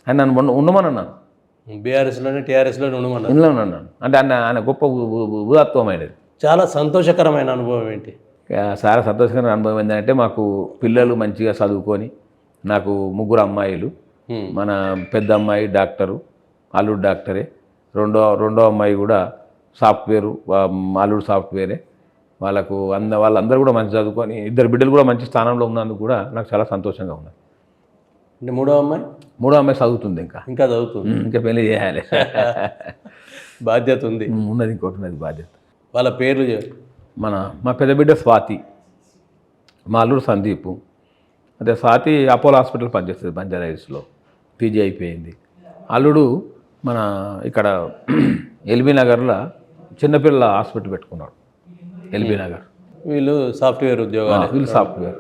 ఆయన నన్ను ఉండమన్నాను. బీఆర్ఎస్లోనే టీఆర్ఎస్లోనే ఉండమన్నాను. అంటే ఆయన గొప్ప ఉదాత్తమైనది. చాలా సంతోషకరమైన అనుభవం ఏంటి? చాలా సంతోషకరమైన అనుభవం ఏంటంటే మాకు పిల్లలు మంచిగా చదువుకొని, నాకు 3 అమ్మాయిలు. మన పెద్ద అమ్మాయి డాక్టరు, అల్లుడు డాక్టరే, రెండో అమ్మాయి కూడా సాఫ్ట్వేరు, అల్లుడు సాఫ్ట్వేరే. వాళ్ళందరూ కూడా మంచి చదువుకొని 2 బిడ్డలు కూడా మంచి స్థానంలో ఉన్నందుకు కూడా నాకు చాలా సంతోషంగా ఉన్నది. అంటే మూడో అమ్మాయి చదువుతుంది, ఇంకా చదువుతుంది, ఇంకా పెళ్లి చేయాలి. బాధ్యత ఉన్నది, ఇంకోటి ఉన్నది బాధ్యత. వాళ్ళ పేర్లు మా పెద్ద బిడ్డ స్వాతి, మా అల్లుడు సందీపు. అంటే స్వాతి అపోలో హాస్పిటల్ పనిచేస్తుంది బంజారాహిల్స్లో, పీజీ అయిపోయింది. అల్లుడు మన ఇక్కడ ఎల్బీ నగర్లో చిన్నపిల్లల హాస్పిటల్ పెట్టుకున్నాడు, ఎల్బీ నగర్. వీళ్ళు సాఫ్ట్వేర్ ఉద్యోగాలు. వీళ్ళు సాఫ్ట్వేర్.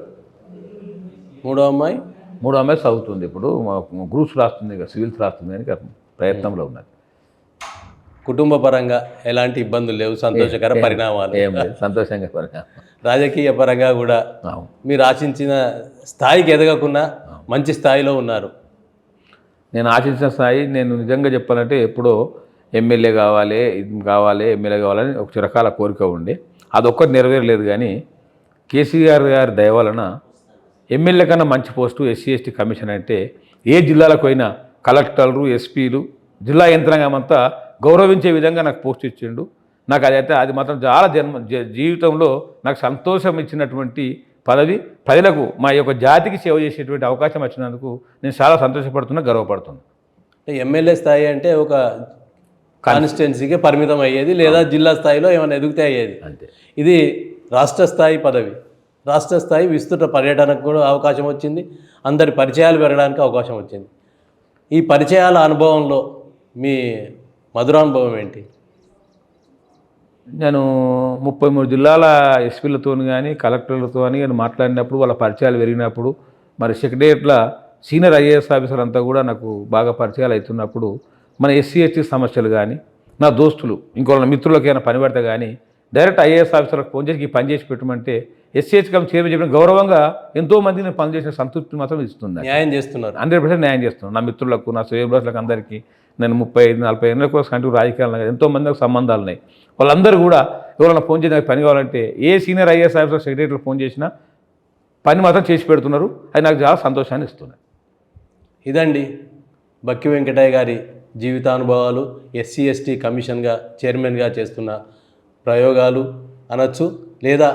మూడో అమ్మాయి చదువుతుంది, ఇప్పుడు గ్రూప్స్ రాస్తుంది, సివిల్స్ రాస్తుంది అని ప్రయత్నంలో ఉన్నది. కుటుంబ పరంగా ఎలాంటి ఇబ్బందులు లేవు, సంతోషకర పరిణామాలు. ఏం లేదు, సంతోషంగా పరిణామం. రాజకీయ పరంగా కూడా మీరు ఆశించిన స్థాయికి ఎదగకుండా మంచి స్థాయిలో ఉన్నారు. నేను ఆశించిన స్థాయి, నేను నిజంగా చెప్పాలంటే ఎప్పుడో ఎమ్మెల్యే కావాలి, ఇది కావాలి, ఎమ్మెల్యే కావాలని ఒక చిరకాల కోరిక ఉండే, అదొక్కటి నెరవేరలేదు. కానీ కేసీఆర్ గారి దయ వలన ఎమ్మెల్యే కన్నా మంచి పోస్టు ఎస్సీ ఎస్టీ కమిషన్ అంటే ఏ జిల్లాలకు పోయినా కలెక్టర్లు, ఎస్పీలు, జిల్లా యంత్రాంగం అంతా గౌరవించే విధంగా నాకు పోస్ట్ ఇచ్చిండు. నాకు అది మాత్రం చాలా జీవితంలో నాకు సంతోషం ఇచ్చినటువంటి పదవి. ప్రజలకు మా యొక్క జాతికి సేవ చేసేటువంటి అవకాశం వచ్చినందుకు నేను చాలా సంతోషపడుతున్నా, గర్వపడుతున్నా. ఎమ్మెల్యే స్థాయి అంటే ఒక కాన్స్టిట్యున్సీకే పరిమితం అయ్యేది, లేదా జిల్లా స్థాయిలో ఏమైనా ఎదిగితే అయ్యేది. అంతే. ఇది రాష్ట్ర స్థాయి పదవి. రాష్ట్ర స్థాయి విస్తృత పర్యటనకు కూడా అవకాశం వచ్చింది, అందరి పరిచయాలు పెరగడానికి అవకాశం వచ్చింది. ఈ పరిచయాల అనుభవంలో మీ మధురానుభవం ఏంటి? నేను 33 జిల్లాల ఎస్పీలతో కానీ కలెక్టర్లతో కానీ మాట్లాడినప్పుడు, వాళ్ళ పరిచయాలు పెరిగినప్పుడు, మరి సెక్రటరియట్ల సీనియర్ ఐఏఎస్ ఆఫీసర్ అంతా కూడా నాకు బాగా పరిచయాలు అవుతున్నప్పుడు, మన ఎస్సీ ఎస్టీ సమస్యలు కానీ, నా దోస్తులు ఇంకోళ్ళ మిత్రులకైనా పని పడితే కానీ డైరెక్ట్ ఐఏఎస్ ఆఫీసర్లకు ఫోన్ చేసి ఈ పని చేసి పెట్టమంటే ఎస్సీ ఎస్టీ కమిషన్ చైర్మన్ చెప్పిన గౌరవంగా ఎంతోమంది నేను పని చేసిన సంతృప్తి మాత్రం ఇస్తుంది. న్యాయం చేస్తున్నారు, 100% న్యాయం చేస్తున్నాను. నా మిత్రులకు, నా శ్రేయభిలాషులకు అందరికీ నేను 35-40 ఏళ్ళ కోసం కంటిన్యూ రాజకీయాలు ఎంతోమందికి సంబంధాలు ఉన్నాయి. వాళ్ళందరూ కూడా ఎవరైనా ఫోన్ చేసి నాకు పని కావాలంటే a senior IAS officer సెక్రటరీలో phone చేసినా పని మాత్రం చేసి పెడుతున్నారు. అది నాకు చాలా సంతోషాన్ని ఇస్తుంది. ఇదండి బక్కి వెంకటయ్య గారి జీవితానుభవాలు, ఎస్సీ ఎస్టీ కమిషన్గా చైర్మన్గా చేస్తున్న ప్రయోగాలు అనొచ్చు, లేదా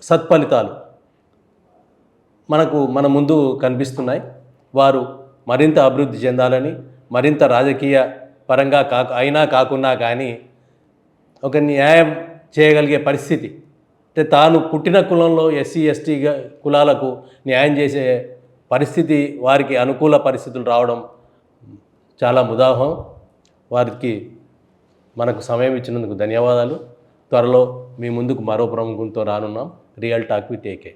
సత్ఫలితాలు మన ముందు కనిపిస్తున్నాయి. వారు మరింత అభివృద్ధి చెందాలని, మరింత రాజకీయ పరంగా కాకున్నా కానీ ఒక న్యాయం చేయగలిగే పరిస్థితి, అంటే తాను పుట్టిన కులంలో ఎస్సీ ఎస్టీ కులాలకు న్యాయం చేసే పరిస్థితి, వారికి అనుకూల పరిస్థితులు రావడం చాలా ముదాహం. వారికి మనకు సమయం ఇచ్చినందుకు ధన్యవాదాలు. త్వరలో మీ ముందుకు మరో ప్రముఖంతో రానున్నాం. Real talk with AK.